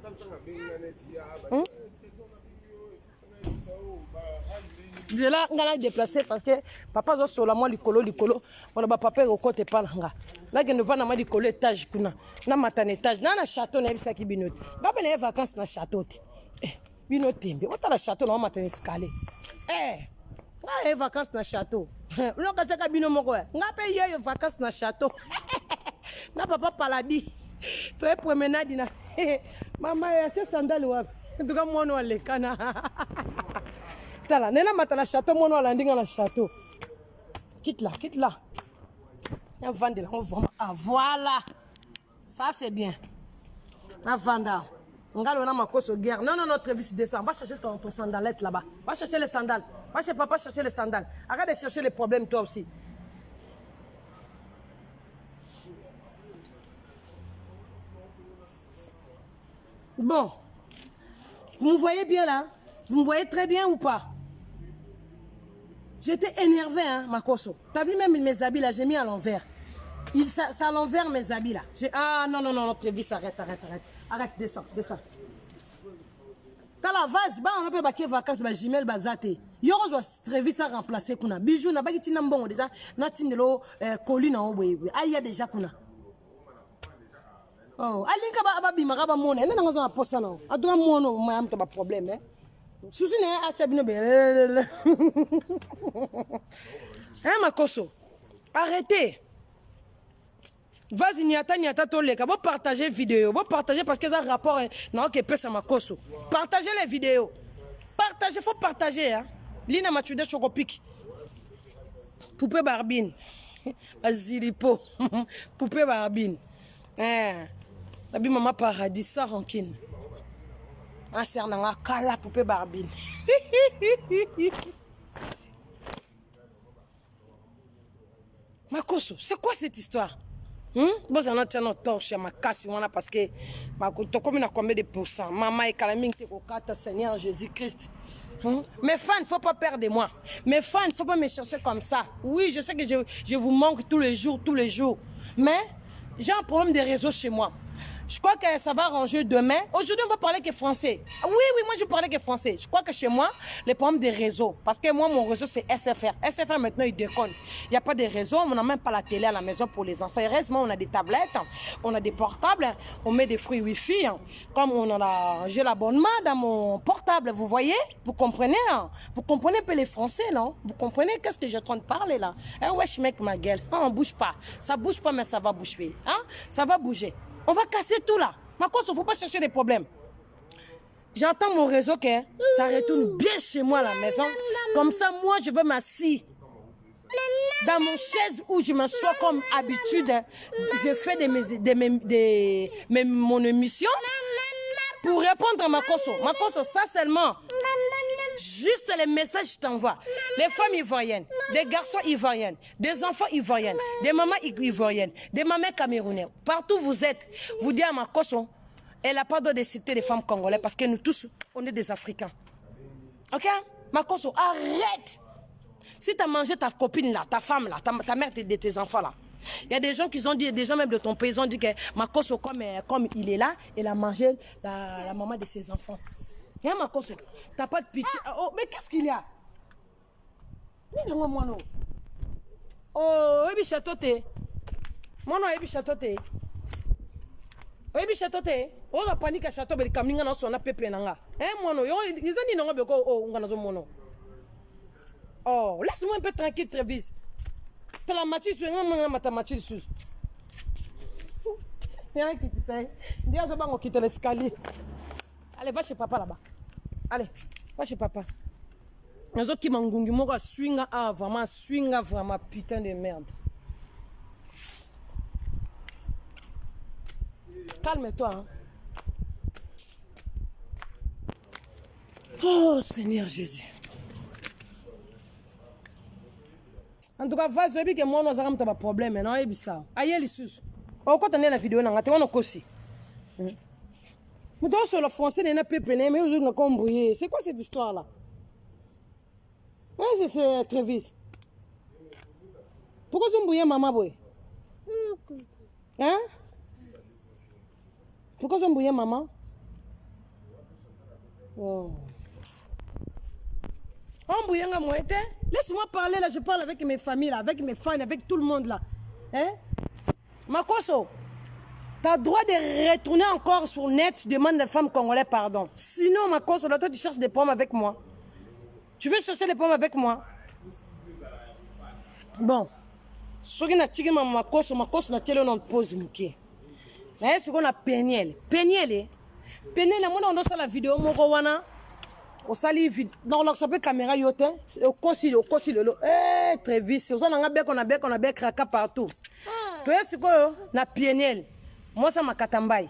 Je là, on a déplacé parce que papa doit sur la moi licolo. On a papa au côté pas là. Là, on va na licolo étage kuna. Na matane étage. Na na château na bisa ki binot. Ba ben les vacances na château. Binot tembe. On t'a la château na matane escalier. Nga les vacances na château. On ka saka binot moko. Nga pe yo vacances na château. Na papa paladis. Tu es promenade na. Maman, tu as sandal ou en tout cas moi no le kana. Tala, nena matala château moi no landinga na château. Quitte là. On vend là, on vend. Ah voilà. Ça c'est bien. On vend là. On a ma course au guerre. Non, notre vis descend. Va chercher ton sandalette là-bas. Va chercher les sandales. Va chez papa chercher les sandales. Arrête de chercher les problèmes toi aussi. Bon, vous me voyez bien là? Vous me voyez très bien ou pas? J'étais énervée, hein, Makoso. T'as vu même mes habits là, j'ai mis à l'envers. Ça à l'envers mes habits là. Ah non, notre vie, arrête. Arrête, descends. T'as la vase, on a pas baquer vacances, jimel bazate. Yoro doit très vite ça remplacer kuna. Bijou n'a pas été n'ambon déjà. N'a tindelo colline en haut. Ah, il y a déjà kuna. Oh, alinka ba bimaka ba mona ena nga za posa no adwa mono ma am to ba problème eh susi ne a chabino be hein Makoso arrêtez. Vas-y niata toleka bo partager vidéo bo partager parce que ça rapport non que pesa Makoso partager les vidéos faut partager hein lina matude chokopiki poupée barbine azilipo poupée barbine Nabi maman paradis ça rancune. Un cernanga kala poupée barbine. Makoso, c'est quoi cette histoire? Bon, j'en ai tenu notre torche à ma casse parce que ma commune a combien de pourcents? Maman est calamine au 4 Seigneur Jésus-Christ. Mes fans, il ne faut pas perdre moi. Mes fans, il ne faut pas me chercher comme ça. Oui, je sais que je vous manque tous les jours. Mais j'ai un problème de réseau chez moi. Je crois que ça va arranger demain. Aujourd'hui, on va parler que français. Oui, oui, moi je parlais que français. Je crois que chez moi, les problèmes des réseaux. Parce que moi, mon réseau, c'est SFR. SFR, maintenant, il déconne. Il n'y a pas de réseau. On n'a même pas la télé à la maison pour les enfants. Heureusement, on a des tablettes, on a des portables, on met des fruits Wi-Fi. Comme on en a, j'ai l'abonnement dans mon portable. Vous voyez? Vous comprenez? Vous comprenez un peu les français, non? Vous comprenez qu'est-ce que j'ai en train de parler là? Wesh, mec, ma gueule. On ne bouge pas. Ça bouge pas, mais ça va bouger. Hein? Ça va bouger. On va casser tout là. Ma cause, il ne faut pas chercher des problèmes. J'entends mon réseau que ça retourne bien chez moi à la maison. Comme ça, moi, je vais m'asseoir dans mon chaise où je m'assois comme habitude. Je fais mon émission pour répondre à ma cause. Ma cause, ça seulement. Juste les messages que je t'envoie. Les femmes ivoiriennes, des garçons ivoiriens, des enfants ivoiriens, des mamans ivoiriennes, des mamans camerounaises. Partout où vous êtes, vous dites à ma cause, elle n'a pas droit de citer les femmes congolaises parce que nous tous, on est des Africains. Ok? Ma cause, arrête! Si tu as mangé ta copine là, ta femme là, ta mère de tes enfants là, il y a des gens qui ont dit, des gens même de ton pays, ils ont dit que ma cause, comme il est là, elle a mangé la maman de ses enfants. Y'a ma cause, t'as pas de pitié. Oh, mais qu'est-ce qu'il y a? Oh, ebi chatote. Mono ebi chatote. Ebi chatote. Oh, la panique à château, mais comme n'inga n'osona pepe nanga. Mono, ils ont dit non, mais oh, on a mono. Oh, laisse-moi un peu tranquille, Trévis. T'as la matière sur un matamachi dessus. T'es un qui tu sais. Dis à Zobango quitte l'escalier. Allez, va chez papa là-bas. Allez, va chez papa. Les autres qui m'engungi, moi, swinga, vraiment, putain de merde. Calme-toi. Hein. Oh, Seigneur Jésus. En tout cas, vas-y, que moi, nous avons un problème, non, et ça. Aïe, les sous. Oh, quand on est la vidéo, on a un aussi. Mais toi, sur le français, il n'y a pas de problème, mais aujourd'hui, on a embrouillé. C'est quoi cette histoire-là? Ouais, c'est Trévis. Pourquoi vous embrouillez maman, boy? Hein? Pourquoi vous embrouillez maman? Oh. Embrouillez moi, laisse-moi parler là, je parle avec mes familles, là, avec mes fans, avec tout le monde là. Hein? Makoso, tu as le droit de retourner encore sur le net, tu demandes aux femmes congolaises pardon. Sinon, Makoso, là, toi tu cherches des pommes avec moi. Tu veux chercher les pommes avec moi? Bon. Ce qui n'a tiré ma cause n'a tiré non pose muké. Là, ce qu'on a Peniel. Peniel, moi, on a la vidéo, mon rowana. Au sali vide. Non, là, ça peut caméra yote. Au consil, très vite. On a bec, kraka partout. Toi, c'est quoi, na Peniel. Moi, ça m'a katambaye.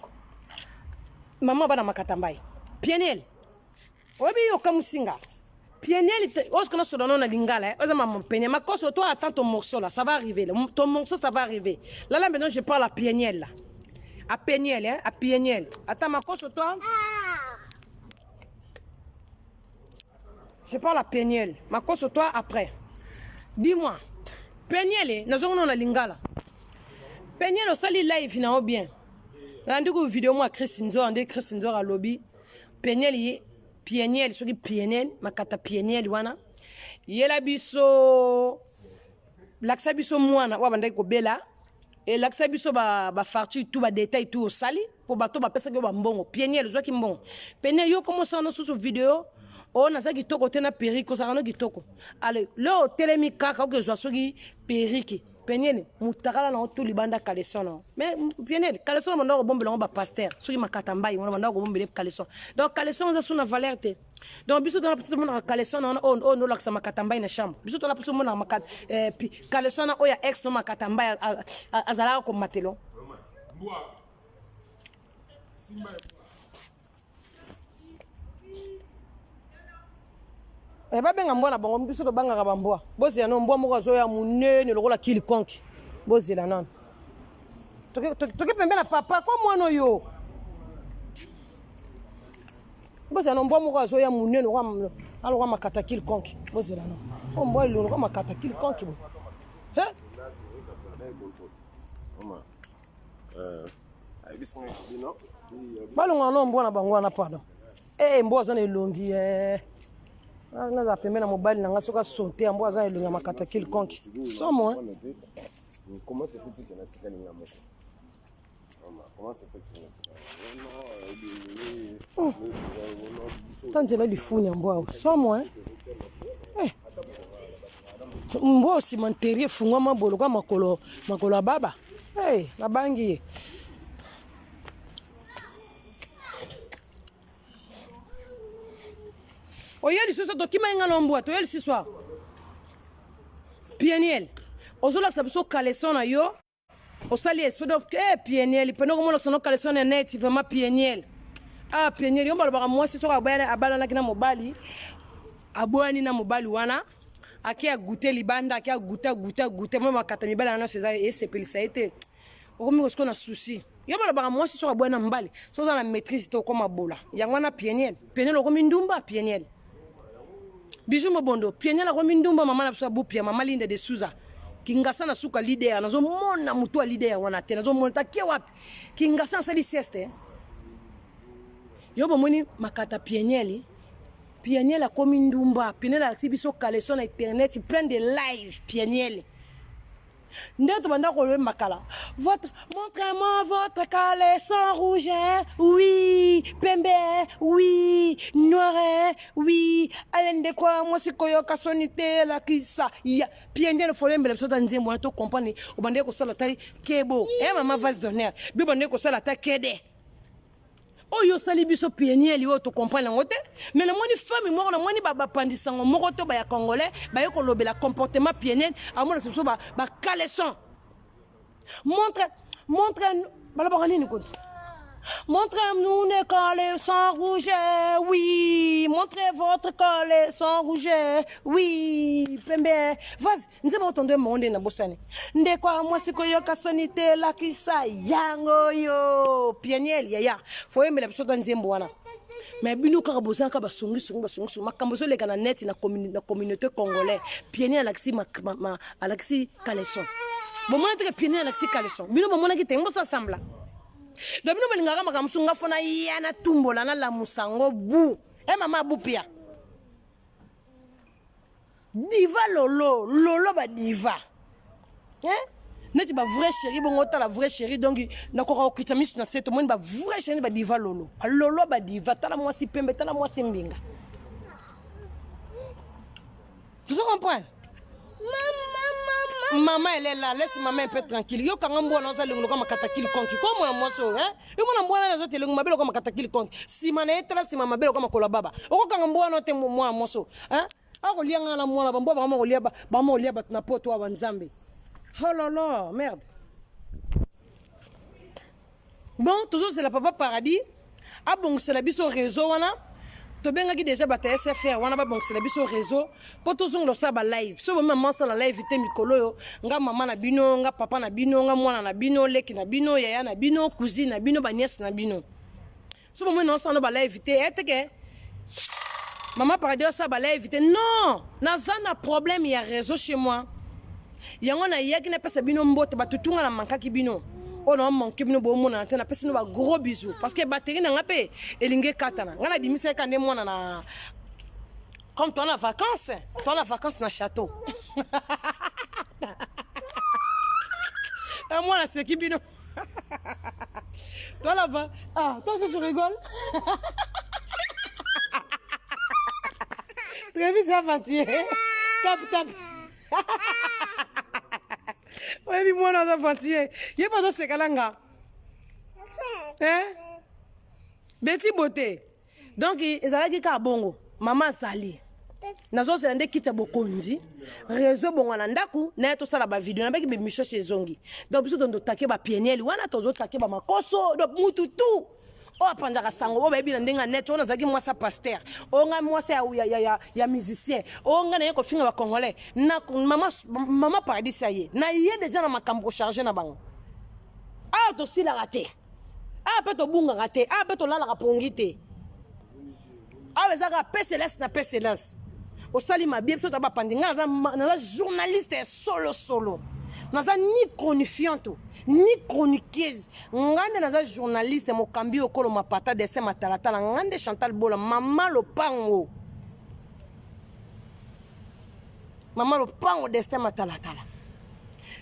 Maman, va dans ma katambaye. Peniel. Oui, mais comme singa. Peniel, ce qu'on a sur le nom de Lingala, ma cause, toi, attends ton morceau là, ça va arriver. Ton morceau, ça va arriver. Là, maintenant, je parle à Peniel là. À Peniel, hein, à Peniel. Attends, ma cause, toi. Je parle à Peniel. Ma cause, toi, après. Dis-moi, Peniel, nous avons la Lingala. Peniel, au sali live, il bien. Là, on dit que la vidéo, moi, Chris Nzo à lobby. Peniel, Pieniel, ce qui Pieniel, makata Pieniel wana. Yela biso laksa biso mwana wa bandai ko bela et laksa biso ba farci tout ba détail tout au sali pour bato ba pesa ko ba mbongo. Pieniel zo ki mbongo. Pieniel yo commence na sous vidéo on a ça qui toko tena periko ça no ki toko. Allez, le telemi kaka ko zo soki periki. Pieniel mutakala na tout libanda kaleson. Mais Pieniel kaleson manda ko bombela ba pasteur. Soki makata mbai on manda ko bombela kaleson. Donc kaleson za suna valeur te. Donc biso dans la petite monde kaleson on no laksa makata mbai na chambre. Biso dans la petite monde makata kaleson na oya ex no makata mbai azala ko matelo. Eba benga mbona bongo biso to banga ka bambwa bozi ya no mbwa moko zo ya munene lokola kili konki bozi la non toke pembe na papa ko mwana yo bozi ya no mbwa moko zo ya munene kwa alwa makata kili konki bozi la non ko mbwa lo ko makata kili konki bo he balonga no mbona bango na pardon mbo za na elongi nga za pembe na mobali na nga soka sauter mbo za elongi makata quelconque somo comment c'est fait que na tikali nga moko comment c'est fait que tanzela lifuni mbo somo mbo cimenterie fungwa mabolo kwa makolo baba nabangi oyeli soso dokima nga lomboa toyeli ce soir pieniel ozolakisa biso caleçon na yo osali esprit de pieniel pene komona sono caleçon na net vraiment pieniel pieniel yo balobaka mwasi soko abalanaki na mobali aboyani na mobali wana aki agute libanda aki agute mwa makata mibali na nyonso eza esepelisa ye te okomi kosiko na susi yo balobaka mwasi soko aboyani na mobali so oza na maîtrise te okoma bola yango wana pieniel okomi ndumba pieniel bijou mobondo pieniel akomi ndumba mama na biso abupia mama Linda de Souza kingasa na suka leader nazomona mutu wa leader wana te nazomona takie wapi kingasa asali sieste yo bomoni makata pieniel akomi ndumba pieniel alexi biso caleçon na internet plein de live pieniel ndeto banda ko makala montrez-moi votre caleçon rouge oui pembe oui noir oui alende kwa mwasi koyoka sonite la kisa ya pieniel folembele biso tanzembo na to comprendre obande ko sala tali kebo mama vase d'honneur bi bande ko sala ta kede oyo sali biso pieniel yo to comprendre ngo te mais na moni femme moko na moni ba pandisango moko to ba ya congolais ba yo ko lobela comportement pieniel amona biso ba caleçon montre balabaka nini ko montrez-nous les caleçons rouges, oui. Montrez votre caleçon rouge, oui. Pembe, vas-y, nous avons entendu monde na bosane. Ndekwa moi siko yo kasonite la kisa yango yo. Pieniel yaya. Faut aimer la personne nzembo wana. Mais bino ka bosan ka basongi makambo so leka na net na communauté congolais. Pieniel Alexis caleçon. Bon moi te pieniel Alexis caleçon. Bino bon mona ki tengo sa sambla. Donc nous balingaka makamsu nga fona yana tumbola na la musango bu mama bu pia diva lolo ba diva neti ba vrai chéri bongo ta la vraie chéri donc na ko okita misu na seto moni ba vrai chéri ba diva lolo ba diva tala mwasi pembe tala mwasi mbinga tu comprends maman elle est là, laisse maman un peu tranquille. Yo kanga mbona oza lengo kama katakili konki. Comme na mwaso, Yo mwana mbona na zote lengo mabelo kama katakili konki. Si mana etra si mama belo kama kola baba. Oko kanga mbona te mwa mwaso, Ako lianga na mwana bambo ba mama olia ba na poto wa nzambe. Oh là là, merde. Bon, toujours c'est la papa paradis. Ah bon, c'est la biso réseau wana. Tobenga ki déjà bata SFR wana ba bonksela biso réseau po tozonglo sa ba live so ba maman sa la live te mikolo yo nga mama na bino nga papa na bino nga mwana na bino leki na bino yaya na bino cousine na bino ba nièce na bino so ba mona sa no ba live te eteke maman paradis sa ba live te non nazana problème ya réseau chez moi yango na yaki na pesa bino mbote batutunga na mankaki bino on a manqué bino bo mona na pesa no ba gros bisous parce que batterie na ngape elinge katana ngana bimisa kande mona na comme toi en vacances na château moi là c'est qui bino toi là-bas toi aussi tu rigoles très bien c'est aventure tap ouais mais moi dans aventure il pas dans ce kalanga Betty beauté donc ils allaient dire bongo maman sali nazo se ndé kitcha bokonzi réseau bongo na ndaku na to sala ba vidéo na ba ki be mission chez zongi donc biso dondo take ba pieniel wana tozo take ba makoso donc mutu tout o apanjaka sango bo bebi na ndenga net ona zaki mwasa pasteur onga mwasa ya musicien onga na yeko finga ba congolais na mama paradis aye na ye déjà na makambo charger na bango to sila raté pe to bunga raté pe to lala ka pongite ezaka PCLS na PCLS au sali ma bien so ta ba pandinga na journaliste solo naza ni chronifiante ni chroniqueuse ngande naza journaliste mokambi okolo mapata de sema talatala ngande Chantal Bola mama lopango de sema talatala.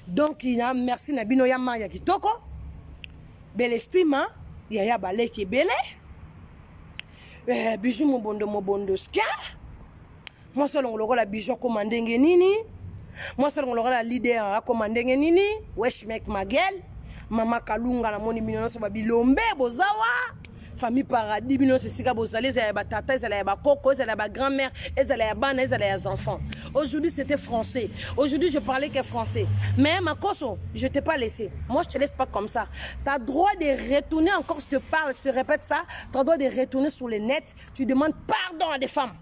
Donc il a merci na bino ya Maria kitoko belle estime ya baleki bele bijou mobondo ska moi solo ngolokola bijou komandenge nini moi solo ngolokola leader akomandenge nini wesh mek magel mama kalunga na moni bino so babilombe bozawa famille paradis bino sika bozali ezala ba tata ezala ba koko ezala ba grand-mère ezala ya bana ezala ya enfants. Aujourd'hui c'était français, aujourd'hui je parlais que français, mais ma coso je t'ai pas laissé, moi je te laisse pas comme ça, tu as droit de retourner encore, je te parle, je te répète ça, tu as droit de retourner sur le net, tu demandes pardon à des femmes.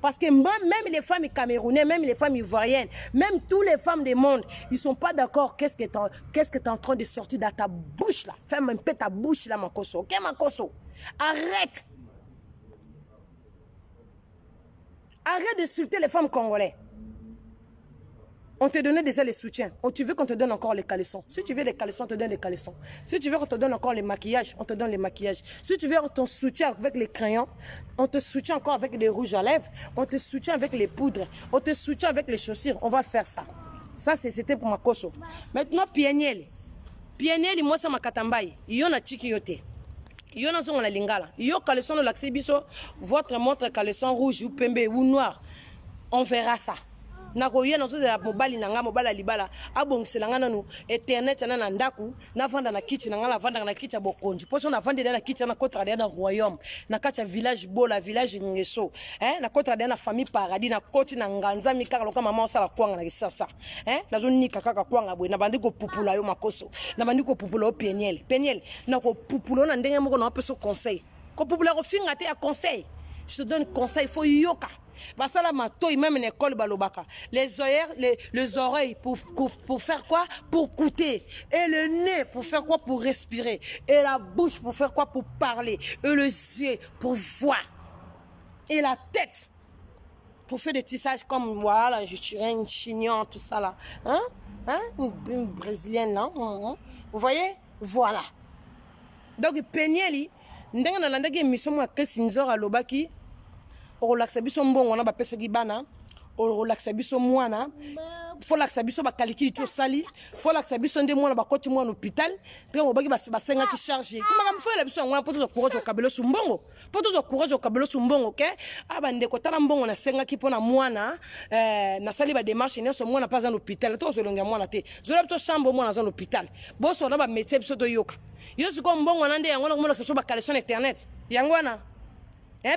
Parce que même les femmes camerounaises, même les femmes ivoiriennes, même toutes les femmes du monde, ils ne sont pas d'accord. Qu'est-ce que tu es en train de sortir dans ta bouche là? Ferme un peu ta bouche là, Makoso. Ok, Makoso? Arrête. Arrête d'insulter les femmes congolaises. On te donnait déjà les soutiens. Oh, tu veux qu'on te donne encore les caleçons. Si tu veux les caleçons, on te donne les caleçons. Si tu veux qu'on te donne encore les maquillages, on te donne les maquillages. Si tu veux ton soutien avec les crayons, on te soutient encore avec les rouges à lèvres. On te soutient avec les poudres. On te soutient avec les chaussures. On va faire ça. Ça, c'était pour ma koso. Maintenant, Pieniel. Pieniel, moi, c'est ma katambaye. Yo na tiki yote. Yo na zonga la lingala. Yo caleçon de l'axibiso. Votre montre caleçon rouge ou pembe ou noir. On verra ça. Nakoye na zoza mobali nanga mobala libala abongisela ngana no internet na ndaku na vanda na kitchen ngala vanda na kitchen bokonji poso na vanda na kitchen na kotra na royaume na kacha village bola village ngeso na kotra na famille paradis na koti na nganza mikaka loka mama osala kwanga na kisasa na zoni kaka kwanga boy na bandi ko pupula yo makoso na bandi ko pupula o Pieniel na ko pupula na ndenge moko na peso conseil ko pupula ko finga te ya conseil. Je te donne conseil, il faut yoka. Basala matoi même une école balobaka. Les oreilles pour faire quoi? Pour goûter. Et le nez pour faire quoi? Pour respirer. Et la bouche pour faire quoi? Pour parler. Et les yeux pour voir. Et la tête pour faire des tissages comme voilà, je tirais une chignon, tout ça là. Une brésilienne là. Vous voyez? Voilà. Donc Pieniel, ndenge na landaki mission mo Kesinzor alobaki o relaxa biso mbongo na ba pesa ki bana o relaxa biso mwana fo relaxa biso ba calcul to sali fo relaxa biso nde mwana ba koti mwana hôpital ndenge obaki ba senga ki charger kuma ka mfela biso ngwana poto zo courage o kabelo su mbongo poto zo courage o kabelo su mbongo ke aba ndeko tala mbongo na senga ki pona mwana na sali ba démarche ne so mwana pas en hôpital to zo longa mwana te zo la to chambre mwana za hôpital boso na ba métier biso to yoka yo siko mbongo na nde yango na komona so ba caleçon internet yango wana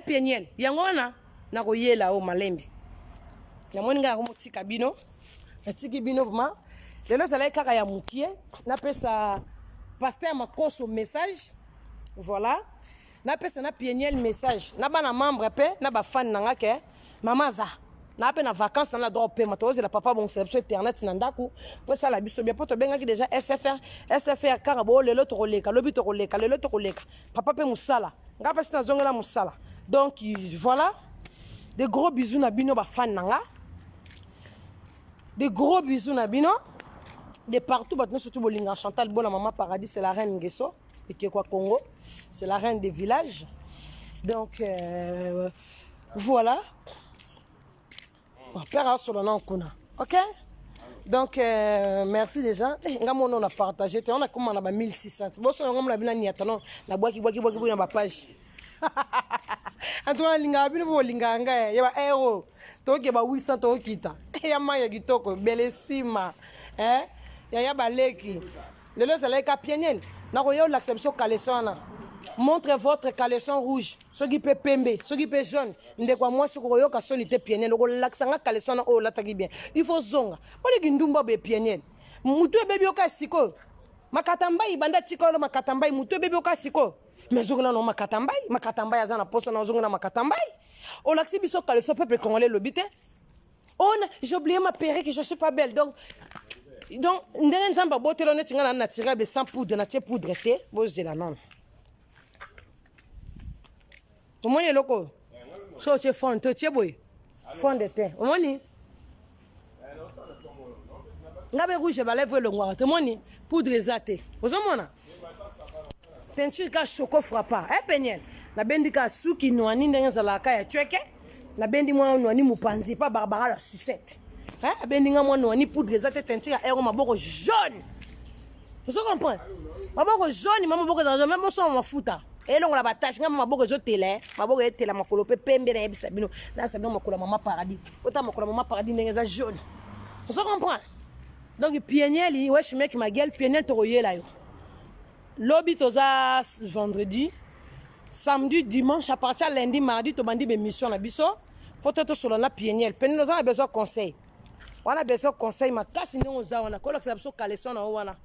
Pieniel yango wana na koyela o malembe na moni nga ko motika bino na tiki bino vraiment lelo sala kaka ya mukie na pesa pasteur Makoso message voilà na pesa na Pieniel message na bana membre pe na ba fan nanga ke mama za na pe na vacances na droit pe matoze la papa bon c'est internet na ndaku po sala biso bien poto benga ki déjà SFR karabo lelo to koleka lobi to koleka lelo to koleka papa pe musala nga pesa na zongela musala. Donc voilà, des gros bisous na bino ba fan nanga, des gros bisous na bino de partout maintenant surtout bolinga Chantal Bola maman paradis c'est la reine Ngeso et quoi Congo c'est la reine des villages. Donc voilà père sur le nom kuna ok. Donc merci déjà ngamo on a partagé on a comme on a 1600 bon so ngam la bina ni atano na boaki na ba page Antoine linga bino bo linga nga ya ba euro to ke ba 800 to kita ya maya kitoko belesima ya ba leki lelo ça leka Pieniel na ko yo l'acception caleçon. Montre votre caleçon rouge ce qui peut pembe ce qui peut jaune ndekwa moi ce ko yo ka solité Pieniel ko laksanga caleçon o la taki bien il faut zonga pole kindumba be Pieniel mutu bebe oka siko makatamba ibanda tikolo makatamba mutu bebe oka siko mais zongna no makatamba azana poso na zongna makatamba o laksi biso caleçon peuple congolais lobité on j'ai oublié ma perruque je suis pas belle donc ndenge nzamba botelo netinga na naturel sans poudre na tie poudre te bo je la non omoni loko so che fond to che boy fond de te omoni ngabe rouge balève le noir temoni poudre ezate ozomona teinture ka choco frappa peniel na bendi ka suki noani ndenge zalaka ya chweke na bendi mwa noani mupanzi pa barbara la sucette bendi nga mwa noani poudre ezate teinture ya ero maboko jaune vous comprenez maboko jaune maboko dans même son mafuta elongo la batache nga maboko ezotela maboko etela makolo pe pembe na yebisa bino na sabino makolo mama paradis ota makolo mama paradis ndenge za jaune vous comprenez donc pieniel wesh mec ma gueule pieniel toroyela yo lobby toza vendredi samedi dimanche à partir lundi mardi to bandi be mission na biso photo to solo na pieniel pieniel nous a besoin conseil on a besoin conseil ma kasi ndongo za wana kola ka biso kaleson na wana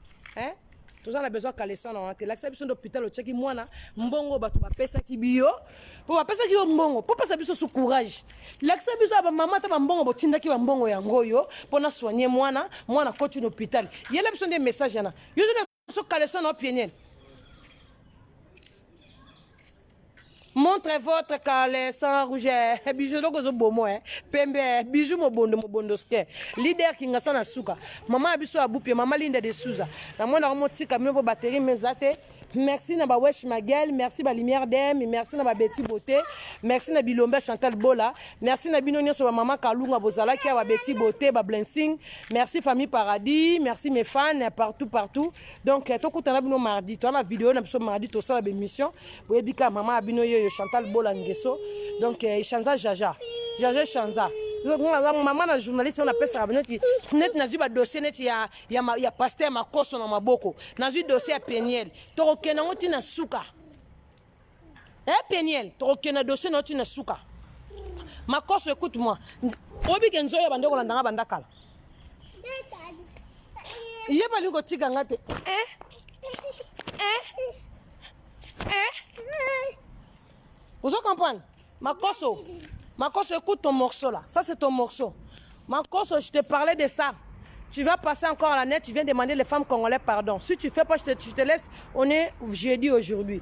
tous on a besoin kaleson na wana te l'accès biso d'hôpital o cheki mwana mbongo bato bapesa ki bio po bapesa ki mbongo po pesa biso su courage l'accès biso ba mama ta ba mbongo botinda ki ba mbongo ya ngoyo pona soigner mwana koti d'hôpital yela biso des messages yana yo biso kaleson na pieniel. Montrez votre caleçon rouge. Bijou donc zo bomo pembe bijou mobondo ske. Leader kinga sana suka. Mama abiso abupie mama Linda de Souza. Na mona motika mebo batterie mezate. Merci na ba wesh ma gueule, merci ba lumière d'em, merci na ba Betty Beauté, merci na Bilombe Chantal Bola, merci na bino nyoso ba mama Kalunga bozala ki ba Betty Beauté ba Blessing, merci famille Paradis, merci mes fans partout. Donc to kutana bino mardi, to na vidéo na biso mardi to sala ba émission, boye bika mama bino yo Chantal Bola ngeso. Donc Chanza Jaja Chanza. Maman na journaliste on appelle ça net na zuba dossier net ya pasteur makoso na maboko na zu dossier ya Peniel to kena ngoti na suka Peniel to kena dossier na na suka makoso écoute-moi obi kenzo ya bandeko la ndanga bandakala yeba liko tika ngate vous comprenez Makoso, écoute ton morceau là. Ça, c'est ton morceau. Makoso, je te parlais de ça. Tu vas passer encore à la net, tu viens demander les femmes congolaises pardon. Si tu fais pas, je te laisse. On est jeudi aujourd'hui.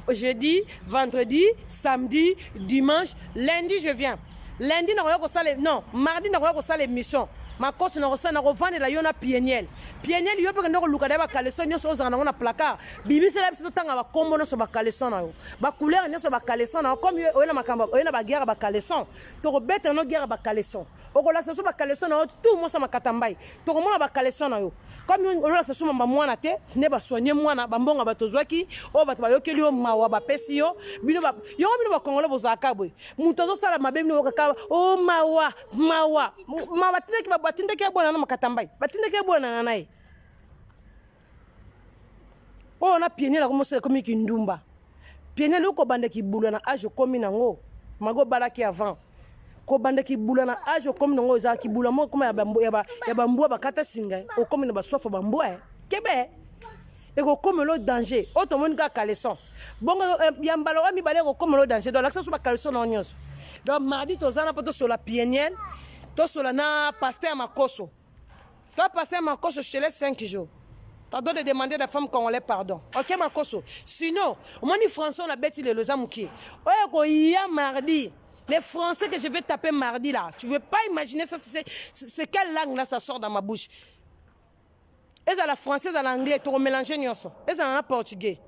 Jeudi, vendredi, samedi, dimanche, lundi, je viens. Lundi, non, mardi, on va l'émission. Ma coach na rosana revendre la yona pieniel yo pe ndoko lukada ba kaleson nyo so zana na placard bibi sela biso tanga ba kombo no so ba kaleson na yo ba couleur nyo so ba kaleson na comme yo na makamba yo na ba guerre ba kaleson to ko beta no guerre ba kaleson o ko la so ba kaleson na tout mo sa makatambai to ko mona ba kaleson na yo comme yo la so mamba mwana te ne ba soigner mwana ba mbonga ba tozwaki o ba yokeli yo mawa ba pesi yo bino ba kongole bozaka boy muto zo sala mabe bino ka o mawa tindeki ba batindeki bona na makatambai batindeki bona na nae o na pieniel la commencer comme kindumba pieniel ko bande ki bulwa na age komi nango mago balaki avant ko bande ki bulwa na age komi nango za ki bulwa mo comme ya bambua bakata singa o komi na basofa bambua kebe et ko comme le danger o to mon ka kaleson bongo ya mbalo wa mi bale ko comme le danger donc l'accès sur ba kaleson na nyonso donc mardi to zana poto sur la pieniel to sur la pasteur makoso toi pasteur makoso je te laisse 5 jours. T'as droit de demander à la femme congolaise pardon. Ok, Makoso. Sinon, on dit français, on a bêti les Lozamouki. Ouais, il y a mardi. Les français que je vais taper mardi là. Tu veux pas imaginer ça, c'est quelle langue là ça sort dans ma bouche. Est-ce à la française, à l'anglais, tu remélanges nyonso. Est-ce à la portugais.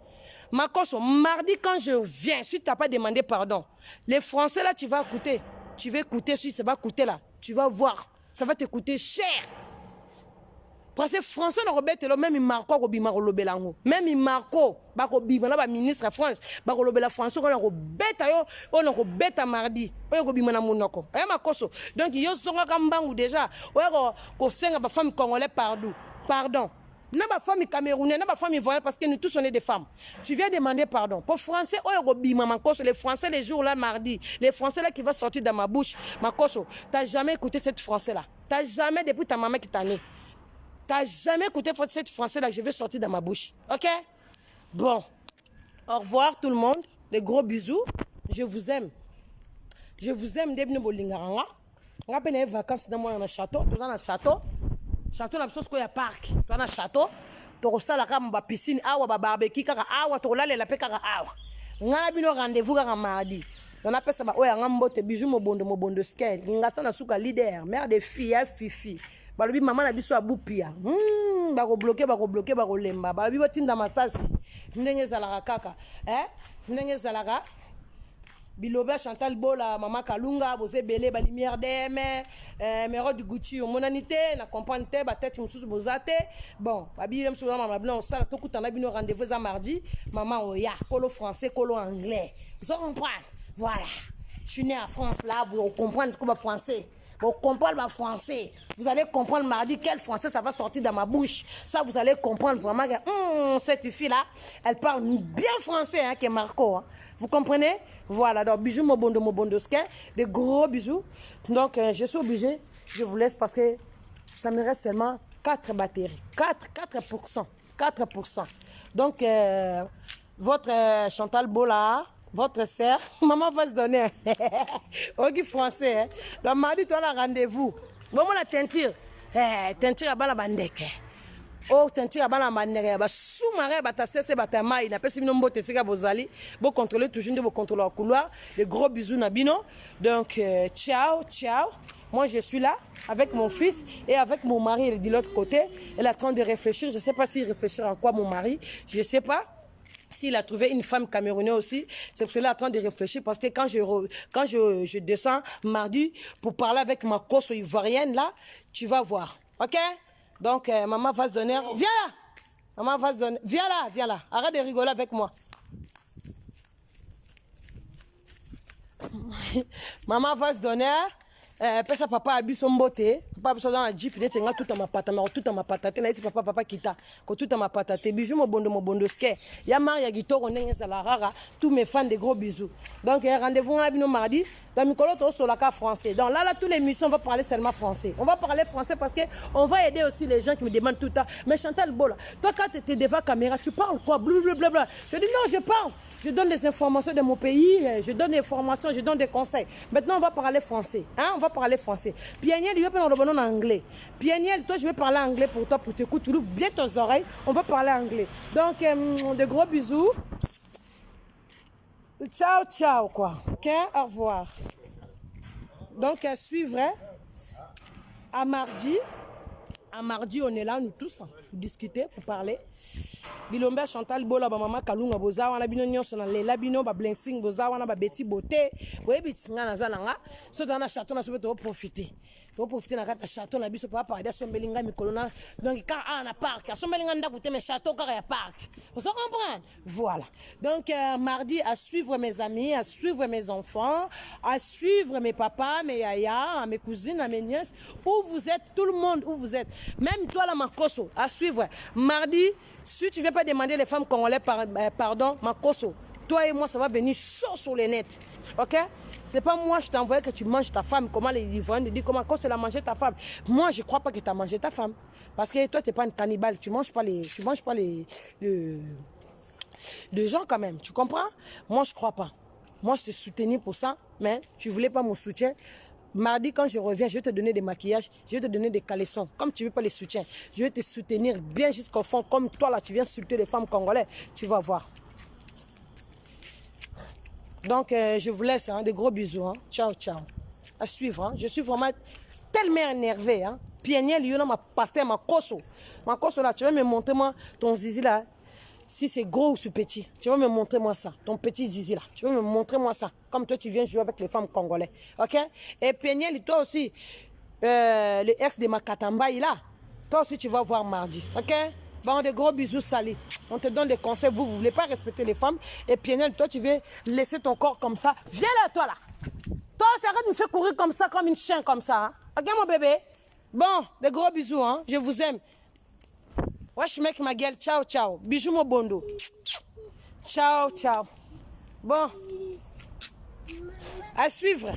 Makoso, mardi quand je viens, si tu n'as pas demandé pardon, les français là, tu vas écouter. Tu vas écouter, si ça va coûter là. Tu vas voir. Ça va te coûter cher. Parce que français na robete lo même Marco ko bima ko lobelango même Marco ba ko bima na ba ministre France ba ko lobela français ko na ko beta yo on ko beta mardi o ko bima na monoko Makoso donc yo songa kambangu déjà o ko senga ba femme congolais pardon na ba femme camerounaise na ba femme ivoirienne parce que nous tous on est des femmes tu viens demander pardon pour français o ko bima Makoso les français les jours là mardi les français là qui va sortir dans ma bouche Makoso t'as jamais écouté cette français là t'as jamais depuis ta maman qui t'a né. T'as jamais écouté cette français-là que je vais sortir dans ma bouche. Ok? Bon. Au revoir tout le monde. Des gros bisous. Je vous aime. Je vous aime. Debne bolingaranga. On rappelle les vacances dans mon château. Tout dans le château. Château, la chose qu'il y a parc. Tout dans le château. Tu reçois la cam, ma piscine, awa, ma barbecue, kaka, awa, tu reçois la paix, kaka, awa. On a bien rendez-vous, kaka, mardi. On appelle ça, ouais, un mbote, bijou, mobondo, scale. On a ça, na souka leader. Mère des filles, fifi. balobi maman na biso abupia bloquer bakolemba balobi botinda masasi ndenge ezalaka kaka ndenge ezalaka biloba Chantal Bola mama Kalunga boze belé ba lumière d'eme mero du Gucci monanité na comprendre te ba tête mususu bozate bon babile mususu mama blanc ça to kutana bino rendez-vous za mardi maman oya colo français colo anglais vous comprenez voilà je suis né en France là vous comprenez quoi français. Vous comprenez le français. Vous allez comprendre mardi quel français ça va sortir dans ma bouche. Ça, vous allez comprendre vraiment que cette fille-là, elle parle bien français, hein, qui est Marco. Hein. Vous comprenez? Voilà, donc bisous, Mobondoske. Des gros bisous. Donc, je suis obligée, je vous laisse parce que ça me reste seulement 4 batteries. 4%. 4%. Donc, votre Chantal Bola, votre sœur, maman va se donner. Ok, français. Hein? Donc, mardi, tu as un rendez-vous. Bon, la teinture. Teinture à la bandeke. Oh, teinture à la bandeke. Sous-marin, ta sœur, ta maille. La personne qui te sera bozali. Vous contrôlez toujours, vous contrôlez le couloir. Les gros bisous, Nabino. Donc, ciao, ciao. Moi, je suis là avec mon fils et avec mon mari. Il est de l'autre côté. Elle est en train de réfléchir. Je ne sais pas s'il réfléchit à quoi, mon mari. Je ne sais pas. S'il a trouvé une femme camerounaise aussi, c'est pour cela en train de réfléchir parce que quand je descends mardi pour parler avec ma course ivoirienne là, tu vas voir. Ok? Donc maman va se donner. Viens là! Maman va se donner. Viens là. Arrête de rigoler avec moi. Maman va se donner. Pesa papa a bu son beauté. Papa a dans la jeep, il est tout à ma patate. Là, papa quitta. Tout à ma patate. Bijou, mon bondo, ske. Ya Maria Guito, on est à la rara. Tous mes fans, des gros bisous. Donc, rendez-vous mardi. Dans Mikoloto, sur la carte français. Donc, là, tous les missions, on va parler seulement français. On va parler français parce qu'on va aider aussi les gens qui me demandent tout le temps. Mais Chantal Bola, toi, quand tu étais devant la caméra, tu parles quoi? Blablabla. Je dis non, je parle. Je donne des informations de mon pays, je donne des informations, je donne des conseils. Maintenant, on va parler français. Hein? On va parler français. Pianiel, il va parler en anglais. Pianiel, toi, je vais parler anglais pour toi, pour t'écouter. Tu ouvres bien tes oreilles. On va parler anglais. Donc, de gros bisous. Ciao, ciao, quoi. Ok? Au revoir. Donc, à suivre. Hein? À mardi. À mardi, on est là, nous tous, pour discuter, pour parler. Bilombe Chantal Bola ba mama Kalunga boza wana bino nyonso na lela bino ba blessing boza wana ba beti beauté boyebi tinga na zalanga so dans na château na so to profiter na kata château na biso papa da sombelinga mikolo na donc car na parc sombelinga ndako te mais château car ya parc vous comprenez voilà donc mardi à suivre mes amis à suivre mes enfants à suivre mes papas mes yaya mes cousines mes nièces où vous êtes tout le monde où vous êtes même toi la Makoso à suivre mardi. Si tu ne veux pas demander les femmes congolaises pardon, Makoso, toi et moi, ça va venir chaud sur les nets. Ok? C'est pas moi, je t'envoie que tu manges ta femme. Comment les Ivoiriens disent comment elle a mangé ta femme. Moi, je ne crois pas que tu as mangé ta femme. Parce que toi, tu n'es pas une cannibale. Tu ne manges pas les gens quand même. Tu comprends? Moi, je ne crois pas. Moi, je te soutenais pour ça, mais tu ne voulais pas mon soutien. Mardi, quand je reviens, je vais te donner des maquillages, je vais te donner des caleçons. Comme tu ne veux pas les soutiens, je vais te soutenir bien jusqu'au fond. Comme toi, là, tu viens insulter les femmes congolaises, tu vas voir. Donc, je vous laisse, hein, des gros bisous. Hein. Ciao, ciao. À suivre. Hein. Je suis vraiment tellement énervée. Hein. Pianiel, il y a ma pasteur, ma koso. Ma koso, là, tu vas me montrer, moi, ton zizi, là. Si c'est gros ou c'est petit, tu vas me montrer moi ça, ton petit zizi là. Tu vas me montrer moi ça. Comme toi, tu viens jouer avec les femmes congolaises. Ok? Et Pianiel, toi aussi, le ex de Makatamba, il là. Toi aussi, tu vas voir mardi. Ok? Bon, des gros bisous salis. On te donne des conseils. Vous ne voulez pas respecter les femmes. Et Pianiel, toi, tu veux laisser ton corps comme ça. Viens là, toi là. Toi, arrête de me faire courir comme ça, comme une chien comme ça. Hein? Ok, mon bébé? Bon, des gros bisous. Hein? Je vous aime. Wesh mec ma gueule, ciao ciao. Bijou mon bondo. Ciao ciao. Bon. À suivre.